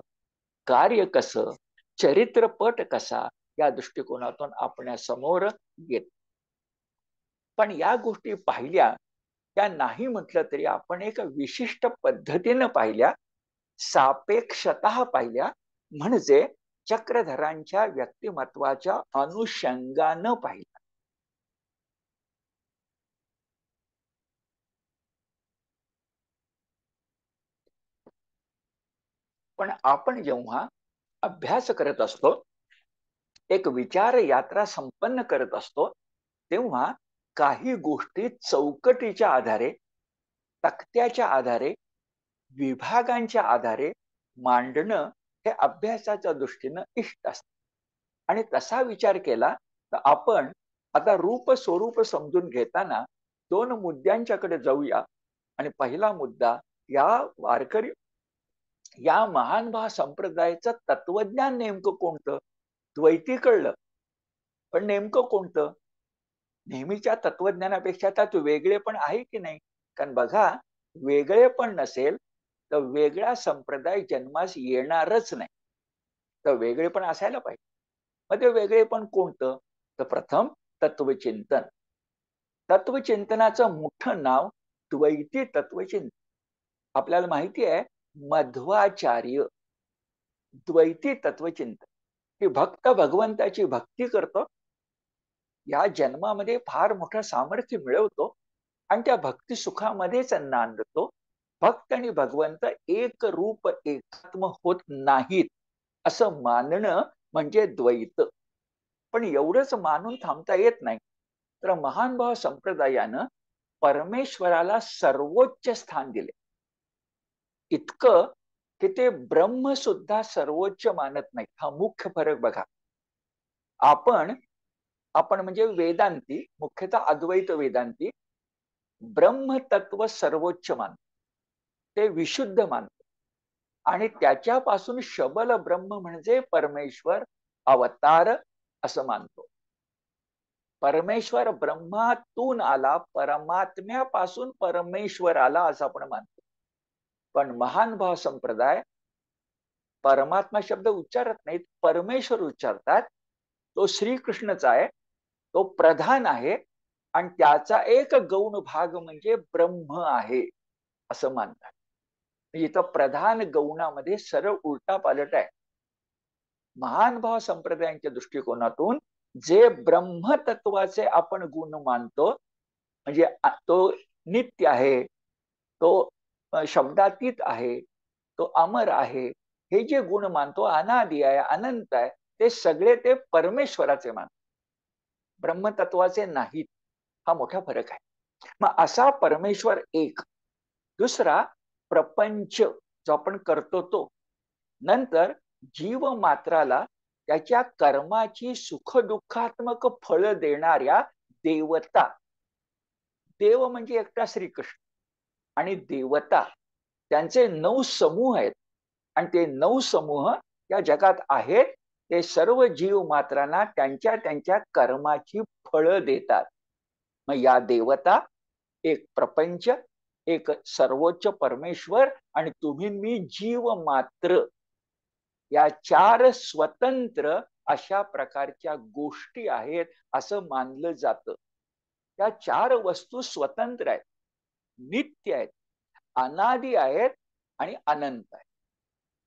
कार्य कसं, चरित्रपट कसा, या दृष्टिकोनातून आपल्यासमोर येत. पण या गोष्टी पाहिल्या त्या नाही म्हटलं तरी आपण एक विशिष्ट पद्धतीनं पाहिल्या, सापेक्षतः पाहिल्या, म्हणजे चक्रधरांच्या व्यक्तिमत्वाच्या अनुषंगानं पाहिल्या. पण आपण जेव्हा अभ्यास करत असतो, एक विचार यात्रा संपन्न करत असतो, तेव्हा काही गोष्टी चौकटीच्या आधारे, तक्त्याच्या आधारे, विभागांच्या आधारे मांडणं हे अभ्यासाच्या दृष्टीनं इष्ट असतं. आणि तसा विचार केला तर आपण आता रूप स्वरूप समजून घेताना 2 मुद्द्यांच्याकडे जाऊया. आणि पहिला मुद्दा, या वारकरी, या महानुभाव संप्रदायाचं तत्वज्ञान नेमकं कोणतं? द्वैती कळलं, पण नेमकं कोणतं? नेहमीच्या तत्वज्ञानापेक्षा त्यात वेगळे पण आहे की नाही? कारण बघा, वेगळे पण नसेल तर वेगळा संप्रदाय जन्मास येणारच नाही. तर वेगळे पण असायला पाहिजे. मग ते वेगळे पण कोणतं? तर प्रथम तत्वचिंतन. तत्वचिंतनाचं मोठं नाव द्वैती तत्वचिंतन. आपल्याला माहिती आहे मध्वाचार्य द्वैती तत्वचिंतन, की भक्त भगवंताची भक्ती करतो, या जन्मामध्ये फार मोठं सामर्थ्य मिळवतो आणि त्या भक्ती सुखामध्येच नांदतो. भक्त आणि भगवंत एक रूप एकात्म होत नाहीत असं मानणं म्हणजे द्वैत. पण एवढंच मानून थांबता येत नाही. तर महानुभाव संप्रदायानं परमेश्वराला सर्वोच्च स्थान दिले. इतकं की ते ब्रह्म सुद्धा सर्वोच्च मानत नाहीत. हा मुख्य फरक बघा. आपण आपण म्हणजे वेदांती, मुख्यतः अद्वैत वेदांती ब्रह्म तत्व सर्वोच्च मानतो. ते विशुद्ध मानतो आणि त्याच्यापासून शबल ब्रह्म म्हणजे परमेश्वर अवतार असं मानतो. परमेश्वर ब्रह्मातून आला, परमात्म्यापासून परमेश्वर आला असं आपण मानतो. पण महानुभाव संप्रदाय परमात्मा शब्द उच्चारत नाहीत, परमेश्वर उच्चारतात. तो श्रीकृष्णच आहे, तो प्रधान आहे आणि त्याचा एक गौण भाग म्हणजे ब्रह्म आहे असं मानतात. इथं प्रधान गौणामध्ये सरळ उलटा पालट आहे. महानुभाव संप्रदायांच्या दृष्टिकोनातून जे ब्रह्मतत्वाचे आपण गुण मानतो, म्हणजे तो नित्य आहे, तो शब्दातीत आहे, तो अमर आहे, हे जे गुण मानतो, अनादि आहे, अनंत आहे, ते सगळे ते परमेश्वराचे मानतो, ब्रह्मतत्वाचे नाहीत. हा मोठा फरक आहे. मग असा परमेश्वर एक. दुसरा प्रपंच जो आपण करतो तो. नंतर जीव मात्राला त्याच्या कर्माची सुखदुःखात्मक फळ देणाऱ्या देवता. देव म्हणजे एकटा श्रीकृष्ण आणि देवता त्यांचे 9 समूह आहेत आणि ते 9 समूह या जगात आहेत. ते सर्व जीव मात्रांना त्यांच्या त्यांच्या कर्माची फळं देतात. मग या देवता, एक प्रपंच, एक सर्वोच्च परमेश्वर आणि तुम्ही मी जीव मात्र, या 4 स्वतंत्र अशा प्रकारच्या गोष्टी आहेत असं मानलं जातं. त्या 4 वस्तू स्वतंत्र आहेत, नित्य आहेत, अनादि आहेत आणि अनंत आहेत.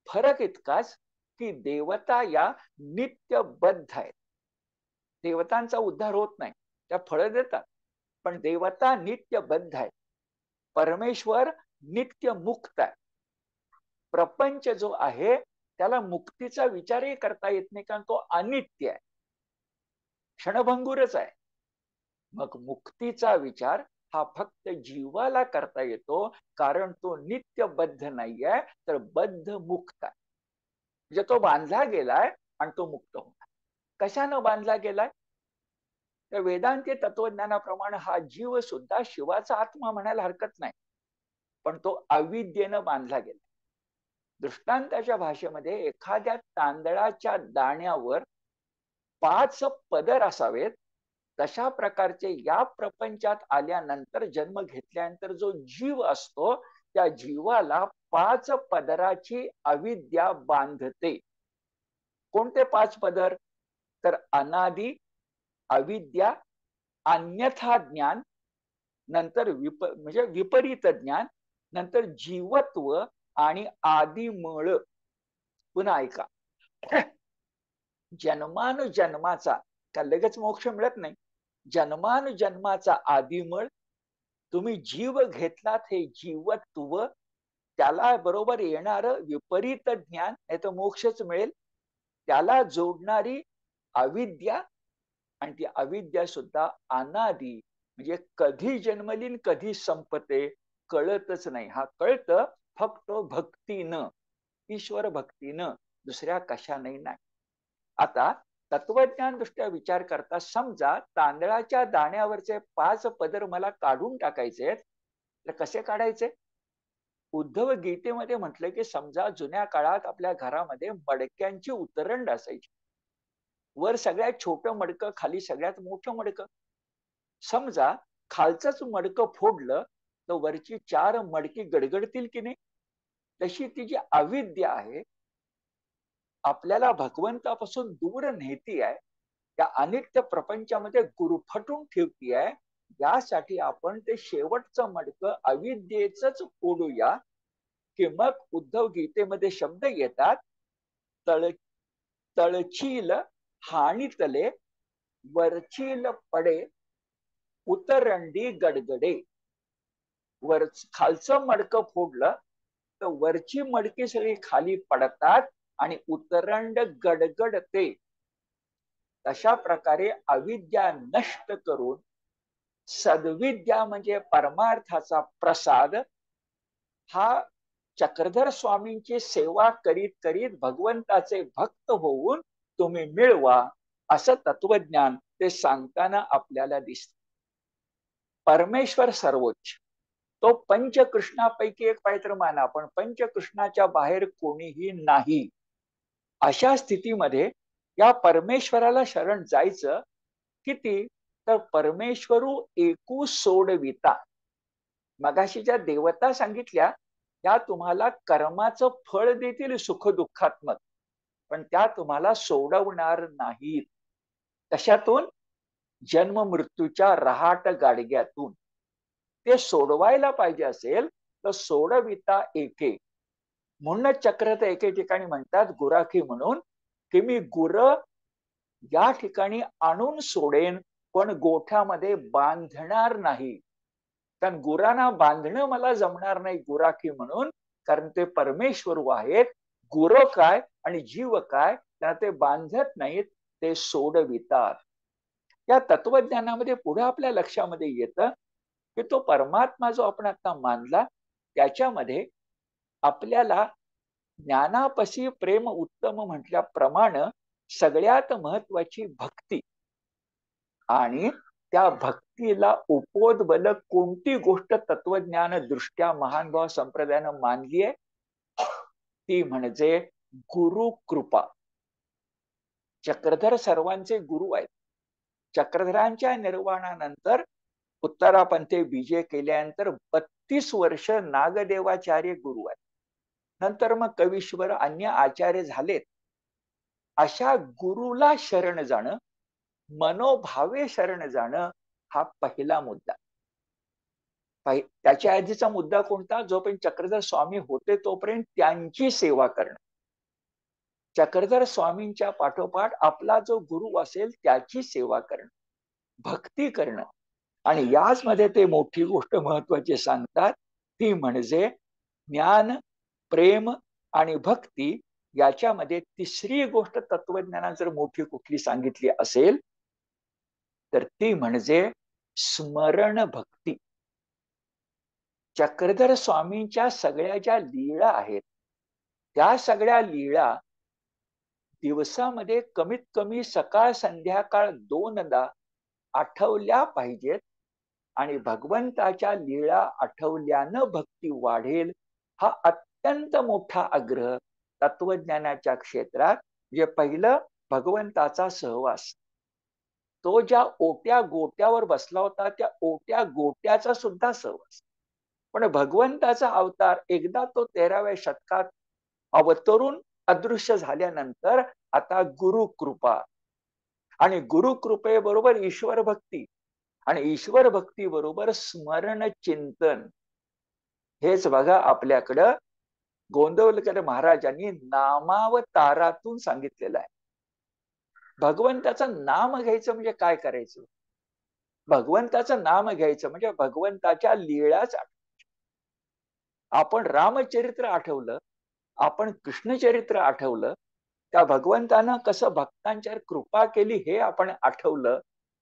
फरक इतकाच की देवता या नित्यबद्ध आहेत. देवतांचा उद्धार होत नाही, त्या फळ देतात, पण देवता नित्यबद्ध आहेत. परमेश्वर नित्य मुक्त आहे. प्रपंच जो आहे त्याला मुक्तीचा विचारही करता येत नाही, कारण तो अनित्य आहे, क्षणभंगुरच आहे. मग मुक्तीचा विचार हा फक्त जीवाला करता येतो, कारण तो नित्यबद्ध नाहीये, तर बद्ध मुक्त आहे. म्हणजे तो बांधला गेलाय आणि तो मुक्त होणार. कशानं बांधला गेलाय? तर वेदांती तत्वज्ञानाप्रमाणे हा जीव सुद्धा शिवाचा आत्मा म्हणायला हरकत नाही, पण तो अविद्येनं बांधला गेला. दृष्टांताच्या भाषेमध्ये एखाद्या तांदळाच्या दाण्यावर 5 पदर असावेत, तशा प्रकारचे या प्रपंचात आल्यानंतर, जन्म घेतल्यानंतर जो जीव असतो, त्या जीवाला 5 पदराची अविद्या बांधते. कोणते 5 पदर? तर अनादि, अविद्या, अन्यथा ज्ञान, नंतर म्हणजे विपरीत ज्ञान, नंतर जीवत्व आणि आदिमळ. पुन्हा ऐका, जन्मानुजन्माचा, का लगेच मोक्ष मिळत नाही, जन्मानुजन्माचा आदिमळ, तुम्ही जीव घेतलात हे जीवत्व, त्याला बरोबर येणार विपरीत ज्ञान, नाही तर मोक्षच मिळेल, त्याला जोडणारी अविद्या, आणि ती अविद्या सुद्धा अनादि, म्हणजे कधी जन्मलीन कधी संपते कळतच नाही. हा कळतं फक्त भक्तीनं, ईश्वर भक्तीनं, दुसऱ्या कशाने नाही. आता तत्वज्ञान दृष्ट्या विचार करता, समजा तांदळाच्या दाण्यावरचे 5 पदर मला काढून टाकायचे, तर कसे काढायचे? उद्धव गीतेमध्ये म्हटलं की समजा जुन्या काळात आपल्या घरामध्ये मडक्यांची उतरंड असायची. वर सगळ्यात छोटं मडकं, खाली सगळ्यात मोठं मडकं. समजा खालचंच मडकं फोडलं तर वरची 4 मडकी गडगडतील की नाही. तशी ती जी अविद्या आहे आपल्याला भगवंतापासून दूर नेती आहे, त्या अनित्य प्रपंचामध्ये गुरफटून ठेवती आहे. यासाठी आपण ते शेवटचं मडकं अविद्येच फोडूया. की मग उद्धव गीतेमध्ये शब्द येतात, तळ तळचील हाणीतले वरचील पडे उतरंडी गडगडे. वर खालचं मडकं फोडलं तर वरची मडकी सगळी खाली पडतात आणि उतरंड गडगडते. अशा प्रकारे अविद्या नष्ट करून सद्विद्या म्हणजे परमार्थाचा प्रसाद हा चक्रधर स्वामींची सेवा करीत करीत भगवंताचे भक्त होऊन तुम्ही मिळवा, असं तत्वज्ञान ते सांगताना आपल्याला दिसत. परमेश्वर सर्वोच्च, तो पंचकृष्णापैकी एक पायत्र माना, पण पंचकृष्णाच्या बाहेर कोणीही नाही. अशा स्थितीमध्ये या परमेश्वराला शरण जायचं. किती तर परमेश्वरू एकू सोडविता. मगाशी ज्या देवता सांगितल्या त्या तुम्हाला कर्माचं फळ देतील सुख दुःखात्मक, पण त्या तुम्हाला सोडवणार नाहीत. कशातून? जन्म मृत्यूच्या रहाट गाडग्यातून. ते सोडवायला पाहिजे असेल तर सोडविता एके. म्हणूनच चक्रत एके ठिकाणी म्हणतात गुराखी म्हणून, की मी गुर या ठिकाणी आणून सोडेन पण गोठ्यामध्ये बांधणार नाही. कारण गुरांना बांधणं मला जमणार नाही गुराखी म्हणून, कारण ते परमेश्वरू आहेत. गुर काय आणि जीव काय, त्यांना ते बांधत नाहीत, ते सोडवितात. या तत्वज्ञानामध्ये पुढे आपल्या लक्षामध्ये येतं की तो परमात्मा जो आपण आता मानला त्याच्यामध्ये आपल्याला ज्ञानापशी प्रेम उत्तम म्हटल्याप्रमाणे सगळ्यात महत्वाची भक्ती, आणि त्या भक्तीला उपोद्बल कोणती गोष्ट तत्वज्ञान दृष्ट्या महानुभाव संप्रदायानं मानली आहे, ती म्हणजे गुरु कृपा. चक्रधर सर्वांचे गुरु आहेत. चक्रधरांच्या निर्वाणानंतर उत्तरापंथे विजय केल्यानंतर 32 वर्ष नागदेवाचार्य गुरु आहेत. नंतर मग कवीश्वर अन्य आचार्य झालेत. अशा गुरुला शरण जाणं, मनोभावे शरण जाणं हा पहिला मुद्दा. त्याच्या आधीचा मुद्दा कोणता? जोपर्यंत चक्रधर स्वामी होते तोपर्यंत त्यांची सेवा करणं. चक्रधर स्वामींच्या पाठोपाठ आपला जो गुरु असेल त्याची सेवा करणं, भक्ती करणं. आणि याच मध्ये ते मोठी गोष्ट महत्वाची सांगतात, ती म्हणजे ज्ञान, प्रेम आणि भक्ती. याच्यामध्ये तिसरी गोष्ट तत्वज्ञानात जर मोठी कुठली सांगितली असेल तर ती म्हणजे स्मरण भक्ती. चक्रधर स्वामींच्या सगळ्या ज्या लीळा आहेत त्या सगळ्या लीळा दिवसामध्ये कमीत कमी सकाळ संध्याकाळ 2दा आठवल्या पाहिजेत. आणि भगवंताच्या लीळा आठवल्यानं भक्ती वाढेल, हा अत्यंत मोठा आग्रह तत्वज्ञानाच्या क्षेत्रात. जे पहिलं भगवंताचा सहवास, तो ज्या ओट्या गोट्यावर बसला होता त्या ओट्या गोट्याचा सुद्धा सहवास. पण भगवंताचा अवतार एकदा तो 13व्या शतकात अवतरून अदृश्य झाल्यानंतर आता गुरु कृपा, आणि गुरु कृपेबरोबर ईश्वर भक्ती, आणि ईश्वर भक्ती बरोबर स्मरण चिंतन. हेच बघा आपल्याकडं गोंदवलकर महाराजांनी नामावतारातून सांगितलेलं आहे. भगवंताचं नाम घ्यायचं म्हणजे काय करायचं? भगवंताचं नाम घ्यायचं म्हणजे भगवंताच्या लीळाच. आपण रामचरित्र आठवलं, आपण कृष्णचरित्र आठवलं, त्या भगवंतानं कसं भक्तांच्यावर कृपा केली हे आपण आठवलं,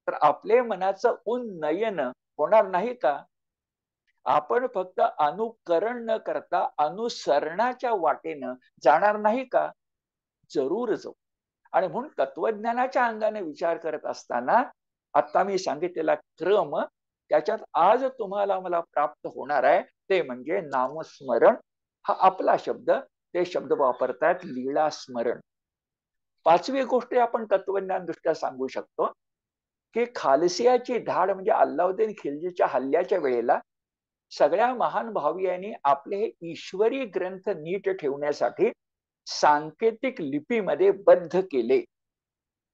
तर आपले मनाचं उन्नयन होणार नाही का? आपण फक्त अनुकरण न करता अनुसरणाच्या वाटेनं जाणार नाही का? जरूर जाऊ. आणि म्हणून तत्वज्ञानाच्या अंगाने विचार करत असताना आता मी सांगितलेला क्रम, त्याच्यात आज तुम्हाला मला प्राप्त होणार आहे ते म्हणजे नामस्मरण. हा आपला शब्द, ते शब्द वापरतात लीळा स्मरण. पाचवी गोष्ट आपण तत्वज्ञान दृष्ट्या सांगू शकतो, की खालसियाची धाड म्हणजे अल्लाउद्दीन खिल्जीच्या हल्ल्याच्या वेळेला सगळ्या महान भावियांनी आपले हे ईश्वरी ग्रंथ नीट ठेवण्यासाठी सांकेतिक लिपीमध्ये बद्ध केले.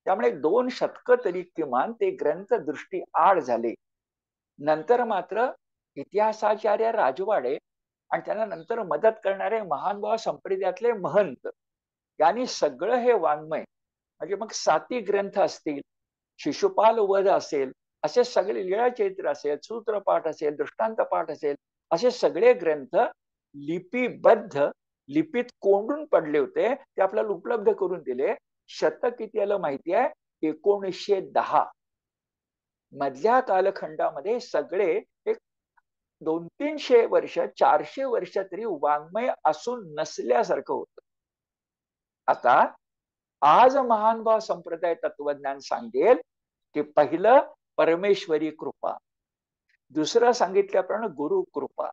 त्यामुळे 2 शतकं तरी किमान ते ग्रंथ दृष्टी आड झाले. नंतर मात्र इतिहासाचार्य राजवाडे आणि त्यांना नंतर मदत करणारे महानुभाव संप्रदायातले महंत यांनी सगळं हे वाङ्मय म्हणजे मग साती ग्रंथ असतील, शिशुपाल वध असेल, असे सगळे लीळाचरित्र असेल, सूत्रपाठ असेल, दृष्टांत पाठ असेल, असे सगळे ग्रंथ लिपिबद्ध लिपीत कोंडून पडले होते, ते आपल्याला उपलब्ध करून दिले. शतक किती आलं माहिती आहे? 1910. मधल्या कालखंडामध्ये सगळे एक 200-300 वर्ष 400 वर्ष तरी वाङ्मय असून नसल्यासारखं होतं. आता आज महानुभाव संप्रदाय तत्वज्ञान सांगेल की पहिलं परमेश्वरी कृपा, दुसरं सांगितल्याप्रमाणे गुरु कृपा,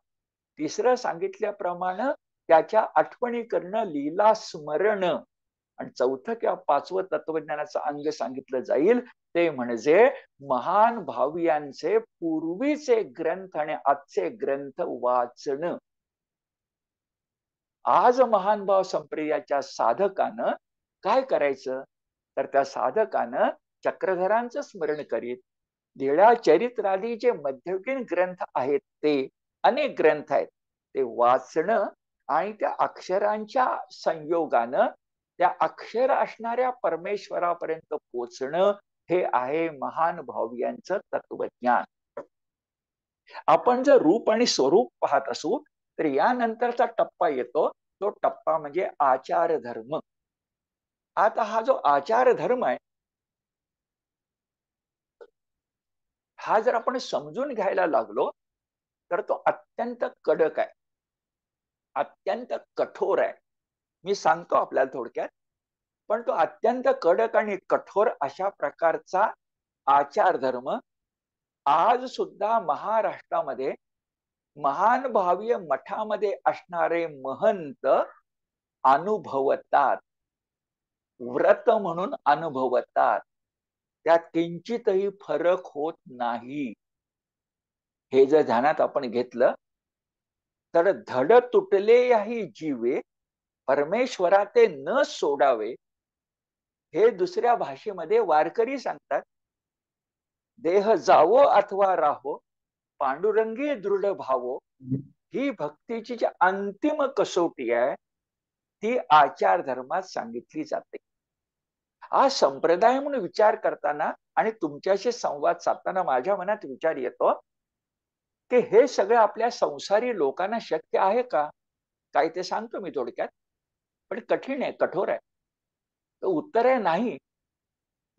तिसरं सांगितल्याप्रमाणे त्याच्या आठवणी करणं, लीला स्मरण, आणि चौथं किंवा 5वं तत्वज्ञानाचं अंग सांगितलं जाईल ते म्हणजे महान भावियांचे पूर्वीचे ग्रंथ आणि आजचे ग्रंथ वाचणं. आज महान भाव संप्रदायाच्या साधकानं काय करायचं? तर त्या साधकानं चक्रधरांचं स्मरण करीत लीळा चरित्रादी जे मध्ययुगीन ग्रंथ आहेत, ते अनेक ग्रंथ आहेत, ते वाचणं आणि त्या अक्षरांच्या संयोगानं त्या अक्षर असणाऱ्या परमेश्वरापर्यंत पोचणं, हे आहे महान भावियांचं तत्वज्ञान. आपण जर रूप आणि स्वरूप पाहत असू तर यानंतरचा टप्पा येतो, तो टप्पा म्हणजे आचार धर्म. आता हा जो आचार धर्म आहे, हा जर आपण समजून घ्यायला लागलो तर तो अत्यंत कडक आहे, अत्यंत कठोर आहे. मी सांगतो आपल्याला थोडक्यात, पण तो अत्यंत कडक आणि कठोर अशा प्रकारचा आचार धर्म आज सुद्धा महाराष्ट्रामध्ये महान भावीय मठामध्ये असणारे महंत अनुभवतात, व्रत म्हणून अनुभवतात. त्यात किंचितही फरक होत नाही. हे जर ध्यानात आपण घेतलं तर धड तुटले याही जीवे परमेश्वरा ते न सोडावे, हे दुसऱ्या भाषेमध्ये वारकरी सांगतात. देह जावो अथवा राहो पांडुरंगी दृढ भावो, ही भक्तीची जी अंतिम कसोटी आहे ती आचार धर्मात सांगितली जाते. हा संप्रदाय म्हणून विचार करताना आणि तुमच्याशी संवाद साधताना माझ्या मनात विचार येतो की हे सगळं आपल्या संसारी लोकांना शक्य आहे का? काय ते सांगतो मी थोडक्यात, पण कठीण आहे, कठोर आहे. तर उत्तर आहे नाही.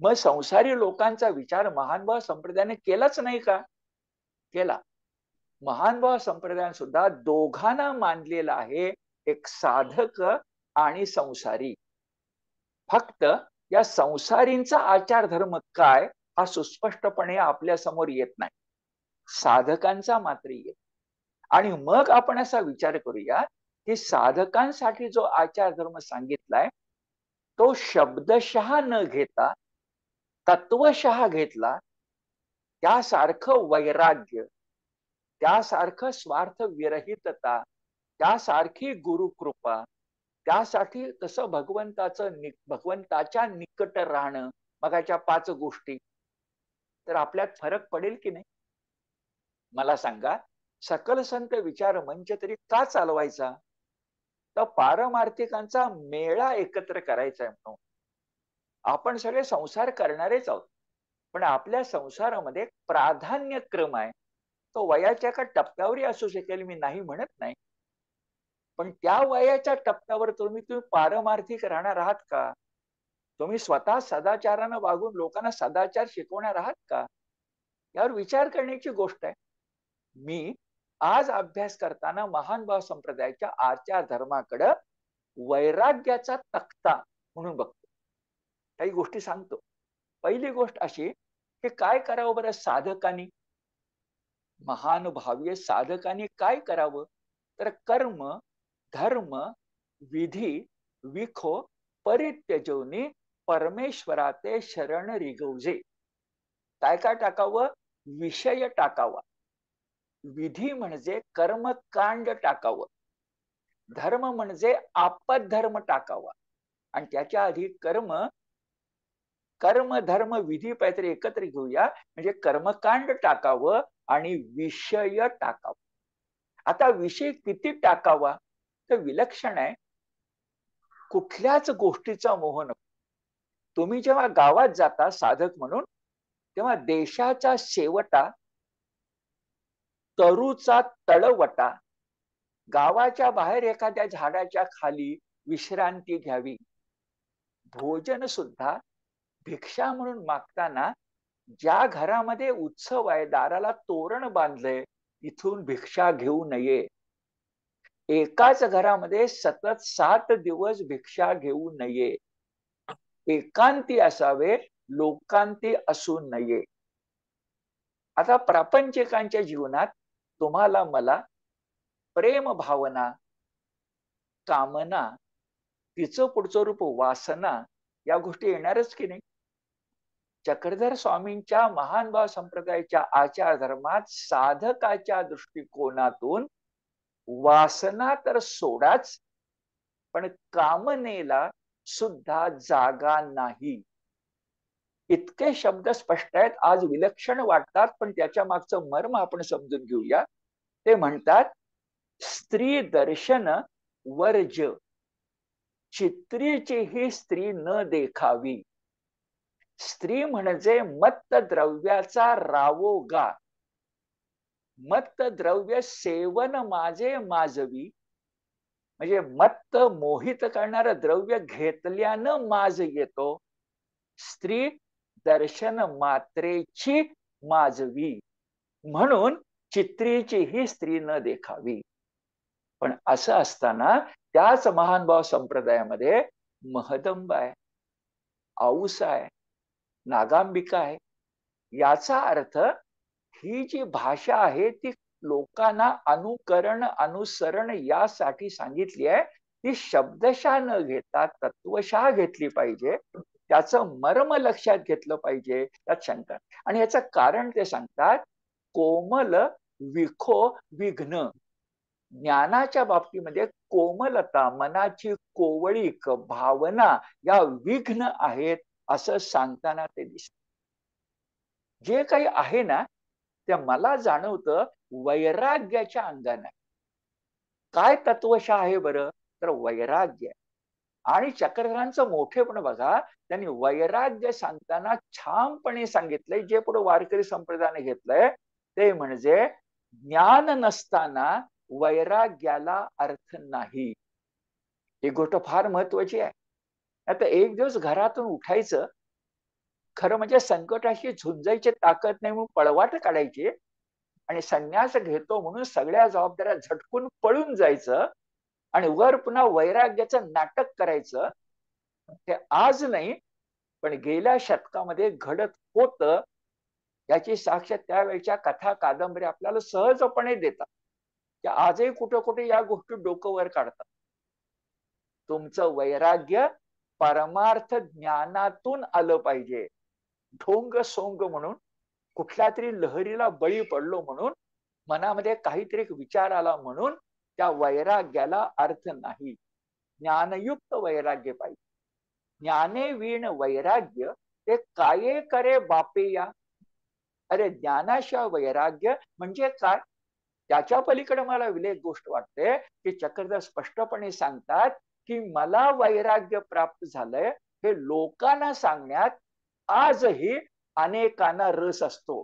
मग संसारी लोकांचा विचार महानुभाव संप्रदायाने केलाच नाही का? केला. महानुभाव संप्रदायाने सुद्धा दोघांना मानलेला आहे, एक साधक आणि संसारी. फक्त या संसारींचा आचार धर्म काय हा सुस्पष्टपणे आपल्या समोर येत नाही, साधकांचा मात्र येत. आणि मग आपण असा विचार करूया की साधकांसाठी जो आचार धर्म सांगितलाय तो शब्दशः न घेता तत्वशः घेतला, त्यासारखं वैराग्य, त्यासारखं स्वार्थ विरहितता, त्यासारखी गुरुकृपा, त्यासाठी तसं भगवंताच्या निकट राहणं, मगाच्या 5 गोष्टी, तर आपल्यात फरक पडेल की नाही? मला सांगा, सकल संत विचार मंच तरी का चालवायचा? तर पारमार्थिकांचा मेळा एकत्र करायचा आहे म्हणून. आपण सगळे संसार करणारेच आहोत, पण आपल्या संसारामध्ये प्राधान्यक्रम आहे. तो वयाच्या एका टप्प्यावरही असू शकेल, मी नाही म्हणत नाही, पण त्या वयाच्या टप्प्यावर तुम्ही पारमार्थिक राहणार आहात का? तुम्ही स्वतः सदाचारानं वागून लोकांना सदाचार शिकवणार आहात का? यावर विचार करण्याची गोष्ट आहे. मी आज अभ्यास करताना महानुभाव संप्रदायाच्या आचार धर्माकडे वैराग्याचा तक्ता म्हणून बघतो. काही गोष्टी सांगतो. पहिली गोष्ट अशी की काय करावं बरं साधकांनी, महानुभावीय साधकांनी काय करावं? तर कर्म धर्म विधी विखो परित्यजोनी परमेश्वराते शरण रिगवजे. काय काय टाकावं? विषय टाकावा. विधी म्हणजे कर्मकांड टाकावं. धर्म म्हणजे आपद धर्म टाकावा. आणि त्याच्या आधी कर्म, कर्म धर्म विधी काहीतरी एकत्र घेऊया. म्हणजे कर्मकांड टाकावं आणि विषय टाकावा. आता विषय किती टाकावा तर विलक्षण आहे. कुठल्याच गोष्टीचा मोह नको. तुम्ही जेव्हा गावात जाता साधक म्हणून, तेव्हा देशाचा शेवटा, तरूचा तळवटा, गावाच्या बाहेर एखाद्या झाडाच्या खाली विश्रांती घ्यावी. भोजन सुद्धा भिक्षा म्हणून मागताना ज्या घरामध्ये उत्सव आहे, दाराला तोरण बांधलंय, तिथून भिक्षा घेऊ नये. एकाच घरामध्ये सतत 7 दिवस भिक्षा घेऊ नये. एकांती असावे, लोकांती असू नये. आता प्रापंचिकांच्या जीवनात तुम्हाला मला प्रेम भावना, कामना, तिचं पुढचं रूप वासना, या गोष्टी येणारच की नाही. चक्रधर स्वामींच्या महान भाव संप्रदायाच्या आचार धर्मात साधकाच्या दृष्टिकोनातून वासना तर सोडाच, पण कामनेला सुद्धा जागा नाही. इतके शब्द स्पष्ट आहेत, आज विलक्षण वाटतात, पण त्याच्या मागचं मर्म आपण समजून घेऊया. ते म्हणतात, स्त्री दर्शन वर्ज, चित्रीची ही स्त्री न देखावी. स्त्री म्हणजे मत्त द्रव्याचा रावोगा. मत्त द्रव्य सेवन माझे माजवी, म्हणजे मत्त मोहित करणारं द्रव्य घेतल्यानं माज येतो. स्त्री दर्शन मात्रेची माजवी, म्हणून चित्रीची ही स्त्री न देखावी. पण असं असताना त्याच महान भाव संप्रदायामध्ये महदंब आहे, औस आहे, नागांबिका आहे. याचा अर्थ ही जी भाषा आहे ती लोकांना अनुकरण अनुसरण यासाठी सांगितली आहे. ती शब्दशः न घेता तत्वशः घेतली पाहिजे. त्याचं मर्म लक्षात घेतलं पाहिजे, त्यात शंका. आणि याचं कारण ते सांगतात, कोमल विखो विघ्न. ज्ञानाच्या बाबतीमध्ये कोमलता, मनाची कोवळीक, भावना या विघ्न आहेत असं सांगताना ते दिसत. जे काही आहे ना ते मला जाणवतं वैराग्याच्या अंगाने. काय तत्वशः आहे बरं तर वैराग्य. आणि चक्रधरांचं मोठेपण बघा, त्यांनी वैराग्य सांगताना छानपणे सांगितलंय, जे पुढे वारकरी संप्रदायाने घेतलंय ते म्हणजे ज्ञान नसताना वैराग्याला अर्थ नाही. ही गोष्ट फार महत्वाची आहे. आता एक दिवस घरातून उठायचं, खरं म्हणजे संकटाशी झुंजायची ताकद नाही म्हणून पळवाट काढायची आणि संन्यास घेतो म्हणून सगळ्या जबाबदाऱ्या झटकून पळून जायचं आणि वर पुन्हा वैराग्याचं नाटक करायचं. ते आज नाही पण गेल्या शतकामध्ये घडत होतं. याची साक्ष त्यावेळच्या कथा कादंबरी आपल्याला सहजपणे देतात. की आजही कुठे कुठे या गोष्टी डोकं वर काढतात. तुमचं वैराग्य परमार्थ ज्ञानातून आलं पाहिजे. ढोंग सोंग म्हणून कुठल्या तरी लहरीला बळी पडलो म्हणून मनामध्ये काहीतरी एक विचार आला म्हणून त्या वैराग्याला अर्थ नाही. ज्ञानयुक्त वैराग्य पाहिजे. ज्ञाने वीण वैराग्य ते काये करे बापे या. अरे ज्ञानाशिवाय वैराग्य म्हणजे काय? त्याच्या पलीकडे मला विलेख गोष्ट वाटते की चक्रधर स्पष्टपणे सांगतात की मला वैराग्य प्राप्त झालंय हे लोकांना सांगण्यात आजही अनेकांना रस असतो.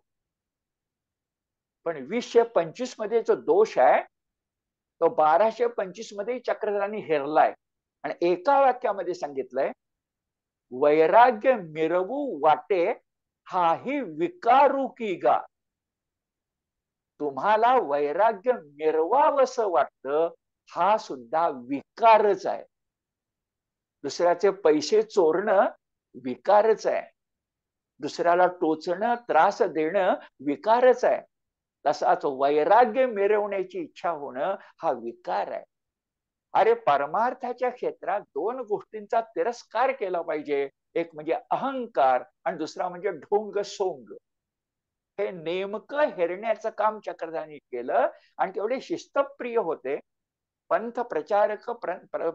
पण 2025 मध्ये जो दोष आहे तो 1225 मध्ये चक्रधरांनी हेरलाय. आणि एका वाक्यामध्ये सांगितलंय, वैराग्य मिरवू वाटे हाही विकारू की गा. तुम्हाला वैराग्य मिरवावंसं वाटतं हा सुद्धा विकारच आहे. दुसऱ्याचे पैसे चोरणं विकारच आहे. दुसऱ्याला टोचणं, त्रास देणं विकारच आहे. तसाच वैराग्य मिरवण्याची इच्छा होणं हा विकार आहे. अरे परमार्थाच्या क्षेत्रात 2 गोष्टींचा तिरस्कार केला पाहिजे. एक म्हणजे अहंकार आणि दुसरा म्हणजे ढोंग सोंग. हे नेमकं हेरण्याचं काम चक्रधरांनी केलं. आणि तेवढे शिस्तप्रिय होते, पंथ प्रचारक,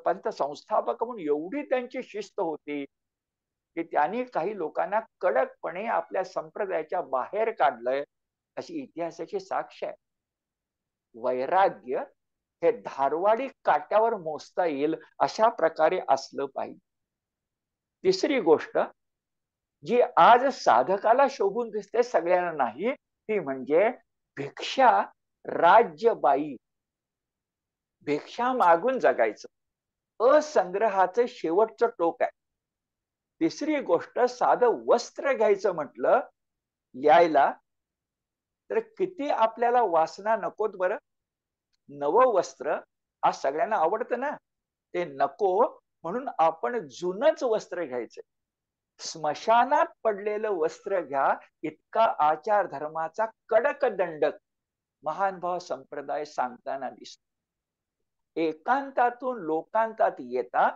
पंथ संस्थापक म्हणून एवढी त्यांची शिस्त होती की त्यांनी काही लोकांना कडकपणे आपल्या संप्रदायाच्या बाहेर काढलंय, अशी इतिहासाची साक्ष आहे. वैराग्य हे धारवाडी काट्यावर मोजता येईल अशा प्रकारे असलं पाहिजे. तिसरी गोष्ट जी आज साधकाला शोभून दिसते, सगळ्यांना नाही, ती म्हणजे भिक्षा राज्यबाई, भिक्षा मागून जगायचं, असंग्रहाचं शेवटचं टोक आहे. तिसरी गोष्ट, साधं वस्त्र घ्यायचं म्हटलं यायला तर किती आपल्याला वासना नकोत बरं. नवं वस्त्र आज सगळ्यांना आवडतं ना, ते नको म्हणून आपण जुनच वस्त्र घ्यायचं. स्मशानात पडलेलं वस्त्र घ्या, इतका आचार धर्माचा कडक दंडक महानुभाव संप्रदाय सांगताना दिसतो. एकांतातून लोकांतात येता,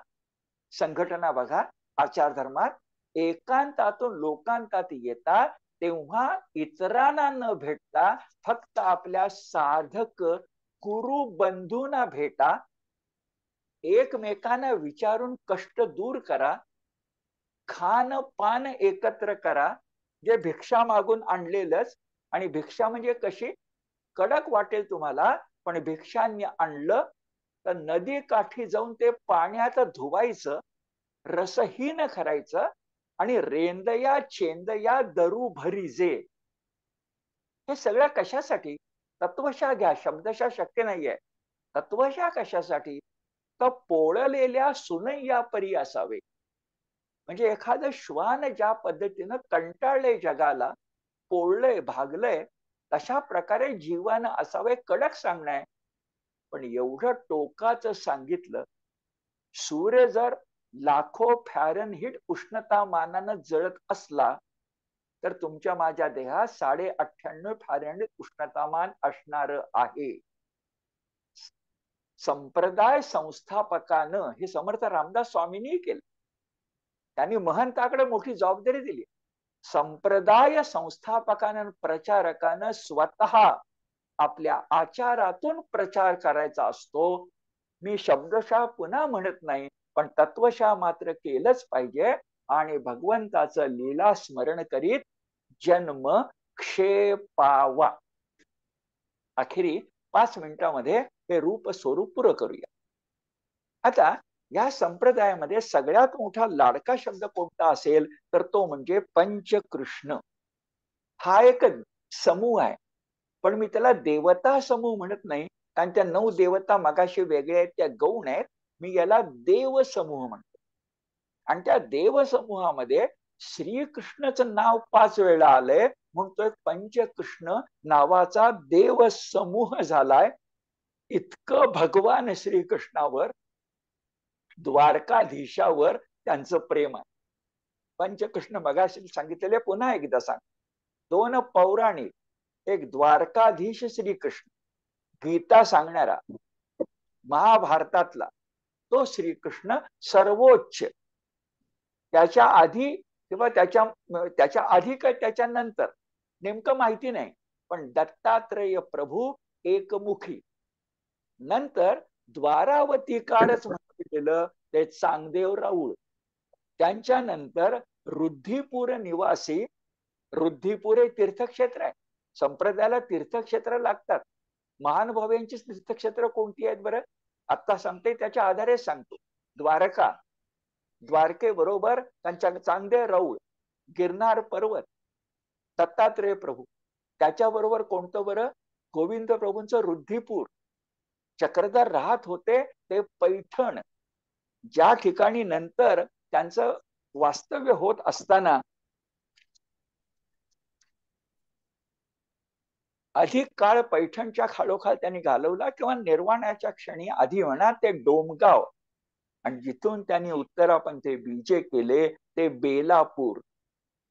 संघटना बघा आचार धर्मात, एकांतातून लोकांतात येता तेव्हा इतरांना न भेटता फक्त आपल्या साधक गुरु बंधूंना भेटा, एकमेकांना विचारून कष्ट दूर करा, खान पान एकत्र करा, जे भिक्षा मागून आणलेलंच. आणि भिक्षा म्हणजे कशी, कडक वाटेल तुम्हाला, पण भिक्षांनी आणलं तर नदी काठी जाऊन ते पाण्यात धुवायचं, रसहीन करायचं, आणि रेंदया चेंदया दरू भरीजे. हे सगळं कशासाठी? तत्वशा घ्या, शब्दशा शक्य नाहीये. तत्वशा कशासाठी? तर पोळलेल्या सुनैया परी असावे. म्हणजे एखादं श्वान ज्या पद्धतीनं कंटाळलंय जगाला, पोळलंय भागलंय, तशा प्रकारे जीवन असावे, कडक सांगणं. पण एवढं टोकाचं सांगितलं, सूर्य जर लाखो फॅरनहीट उष्णतामानानं जळत असला तर तुमच्या माझ्या देहात 98.5 फॅरनहीट उष्णतामान असणार आहे. संप्रदाय संस्थापकानं हे समर्थ रामदास स्वामींनी केलं. त्यांनी महंताकडे मोठी जबाबदारी दिली. संप्रदाय संस्थापकानं, प्रचारकानं स्वतः आपल्या आचारातून प्रचार करायचा असतो. मी शब्दशः पुन्हा म्हणत नाही, पण तत्वशः मात्र केलंच पाहिजे. आणि भगवंताचं लीला स्मरण करीत जन्म क्षेपावा. अखेरी 5 मिनिटांमध्ये हे रूप स्वरूप पुरं करूया. आता या संप्रदायामध्ये सगळ्यात मोठा लाडका शब्द कोणता असेल तर तो म्हणजे पंचकृष्ण. हा एक समूह आहे, पण मी त्याला देवता समूह म्हणत नाही, कारण त्या 9 देवता मगाशी वेगळ्या आहेत, त्या गौण आहेत. मी याला देव समूह म्हणतो. आणि त्या देव समूहामध्ये श्रीकृष्णाचं नाव 5 वेळा आलंय, म्हणून तो एक पंचकृष्ण नावाचा देव समूह झालाय. इतकं भगवान श्रीकृष्णावर, द्वारकाधीशावर त्यांचं प्रेम आहे. पंचकृष्ण मगाशी सांगितलेले पुन्हा एकदा सांग. 2 पौराणिक, एक द्वारकाधीश श्रीकृष्ण, गीता सांगणारा, महाभारतातला तो श्रीकृष्ण सर्वोच्च. त्याच्या आधी किंवा त्याच्या आधी काय त्याच्यानंतर नेमकं माहिती नाही, पण दत्तात्रेय प्रभू एकमुखी. नंतर द्वारावती काळच म्हटलं गेलं ते चांगदेव राऊळ. त्यांच्या नंतर रुद्धिपूर निवासी, रुद्धिपूर हे तीर्थक्षेत्र आहे. संप्रदायाला तीर्थक्षेत्र लागतात. महानुभावांची तीर्थक्षेत्र कोणती आहेत बरं? आता सांगते, त्याच्या आधारे सांगतो. द्वारका, द्वारके बरोबर त्यांच्या चांगदेव राऊळ, गिरनार पर्वत, दत्तात्रेय प्रभू. त्याच्याबरोबर कोणतं बरं? गोविंद प्रभूंचं रुद्धिपूर. चक्रधर राहत होते ते पैठण, ज्या ठिकाणी नंतर त्यांचं वास्तव्य होत असताना अधिक काळ पैठणच्या खालोखाल त्यांनी घालवला, किंवा निर्वाणाच्या क्षणी आधी म्हणा ते डोमगाव, आणि जिथून त्यांनी उत्तरापंथी बीजे केले ते बेलापूर.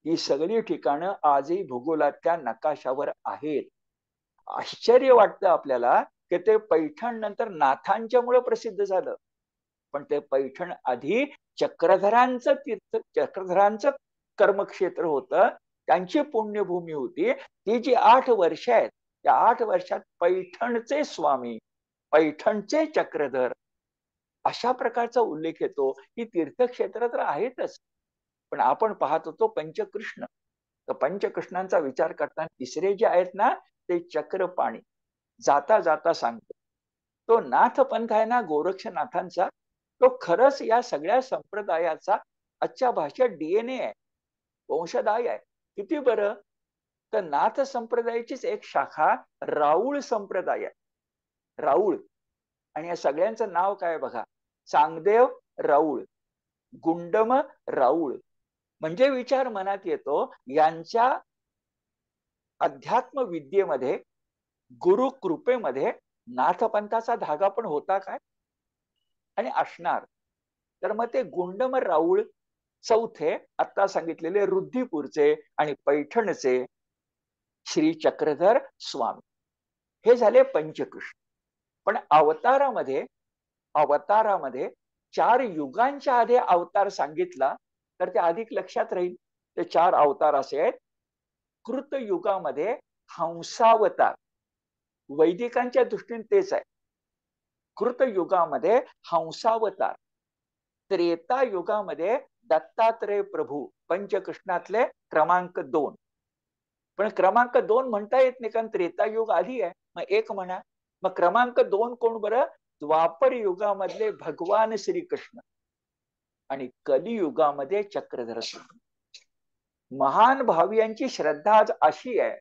ही सगळी ठिकाणं आजही भूगोलाच्या नकाशावर आहेत. आश्चर्य वाटतं आपल्याला की ते पैठण नंतर नाथांच्या मुळे प्रसिद्ध झालं, पण ते पैठण आधी चक्रधरांचं तीर्थ, चक्रधरांचं कर्मक्षेत्र होतं. त्यांची पुण्यभूमी होती. ती जी 8 वर्ष आहेत, त्या 8 वर्षात पैठणचे स्वामी, पैठणचे चक्रधर अशा प्रकारचा उल्लेख येतो. ही तीर्थक्षेत्र तर आहेतच, पण आपण पाहत होतो पंचकृष्ण. तर पंचकृष्णांचा विचार करताना तिसरे जे आहेत ना, ते चक्रपाणी. जाता जाता सांगतो, तो नाथ पंथ आहे ना गोरक्षनाथांचा, तो खरंच या सगळ्या संप्रदायाचा आजच्या भाषेत डीएनए आहे, वंशदाय आहे. किती बरं? तर नाथ संप्रदायाचीच एक शाखा राऊळ संप्रदाय आहे. राऊळ. आणि या सगळ्यांचं नाव काय बघा, चांगदेव राऊळ, गुंडम राऊळ. म्हणजे विचार मनात येतो, यांच्या अध्यात्म विद्येमध्ये, गुरु कृपेमध्ये नाथपंथाचा धागा पण होता काय आणि असणार. तर मग ते गुंडम राऊळ चौथे आता सांगितलेले रुद्धिपूरचे आणि पैठणचे श्री चक्रधर स्वामी, हे झाले पंचकृष्ण. पण अवतारामध्ये 4 युगांच्या आधी अवतार सांगितला तर ते अधिक लक्षात राहील. ते 4 अवतार असे आहेत. कृत युगामध्ये हंसावतार, वैदिकांच्या दृष्टीने तेच आहे. कृत युगामध्ये हंसावतार, त्रेता युगामध्ये दत्तात्रय प्रभू, पंचकृष्णातले क्रमांक 2. पण क्रमांक 2 म्हणता येत नाही, कारण त्रेतायुग आधी आहे. मग 1 म्हणा. मग क्रमांक 2 कोण बरं? द्वापर युगामधले भगवान श्रीकृष्ण आणि कलियुगामध्ये चक्रधर स्वामी. महान भावियांची श्रद्धा आज अशी आहे,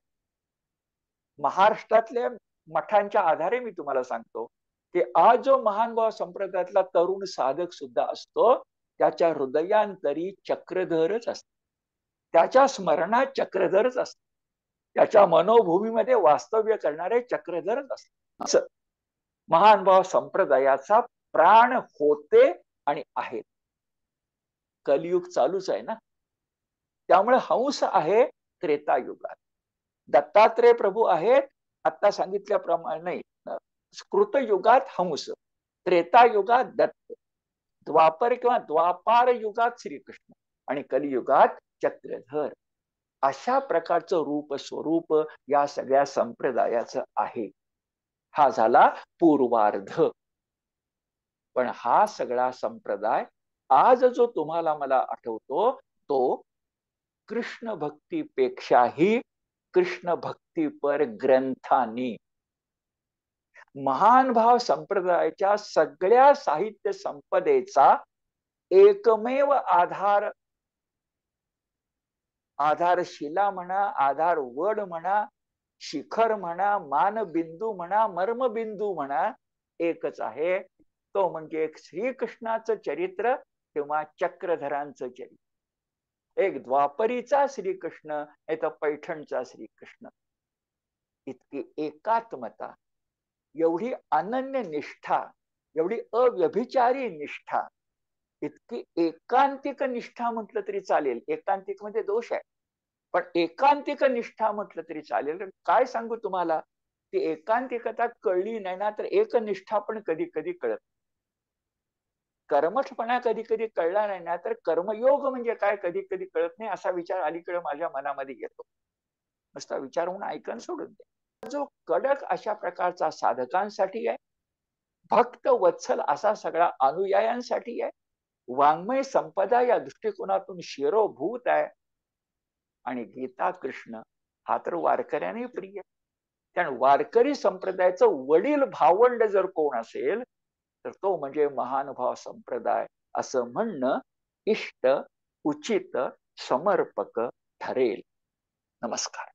महाराष्ट्रातल्या मठांच्या आधारे मी तुम्हाला सांगतो की आज जो महान भाव संप्रदायातला तरुण साधक सुद्धा असतो, त्याच्या हृदयांतरी चक्रधरच असतो, त्याच्या स्मरणात चक्रधरच असतो, त्याच्या मनोभूमीमध्ये वास्तव्य करणारे चक्रधरच असतो. महान भाव संप्रदायाचा प्राण होते आणि आहेत. कलियुग चालूच आहे ना, त्यामुळे हंस आहे त्रेतायुगात, दत्तात्रय प्रभू आहेत आता सांगितल्याप्रमाणे कृतयुगात हंस, त्रेतायुगात दत्त, द्वापर किंवा द्वापार युगात श्रीकृष्ण आणि कलियुगात चक्रधर. अशा प्रकारचं रूप स्वरूप या सगळ्या संप्रदायाचं आहे. हा झाला पूर्वार्ध. पण हा सगळा संप्रदाय आज जो तुम्हाला मला आठवतो, तो कृष्ण भक्तीपेक्षाही कृष्ण भक्तीपर ग्रंथांनी, महान भाव संप्रदायाच्या सगळ्या साहित्य संपदेचा एकमेव आधारशिला म्हणा, आधार वड म्हणा, शिखर म्हणा, मानबिंदू म्हणा, मर्मबिंदू म्हणा, एकच आहे. तो म्हणजे एक श्रीकृष्णाचं चरित्र किंवा चक्रधरांचं चरित्र. एक द्वापरीचा श्रीकृष्ण, नाही तर पैठणचा श्रीकृष्ण. इतकी एकात्मता, एवढी अनन्य निष्ठा, एवढी अव्यभिचारी निष्ठा, इतकी एकांतिक निष्ठा म्हटलं तरी चालेल. एकांतिक मध्ये दोष आहे, पण एकांतिक निष्ठा म्हटलं तरी चालेल. काय सांगू तुम्हाला, ती एकांतिकता कळली नाही ना तर एकनिष्ठा पण कधी कधी कळत, कर्मठपणा कधी कधी कळला नाही ना तर कर्मयोग म्हणजे काय कधी कधी कळत नाही. असा विचार अलीकडे माझ्या मनामध्ये येतो. नुसता विचार होऊन ऐकून सोडून द्या. जो कडक अशा प्रकारचा साधकांसाठी आहे, भक्त वत्सल असा सगळा अनुयायांसाठी आहे, वाङ्मय संपदा या दृष्टिकोनातून शिरोभूत आहे. आणि गीता कृष्ण हा तर वारकऱ्यांनी प्रिय. कारण वारकरी संप्रदायाचं वडील भावंड जर कोण असेल तर तो म्हणजे महानुभाव संप्रदाय असं म्हणणं इष्ट, उचित, समर्पक ठरेल. नमस्कार.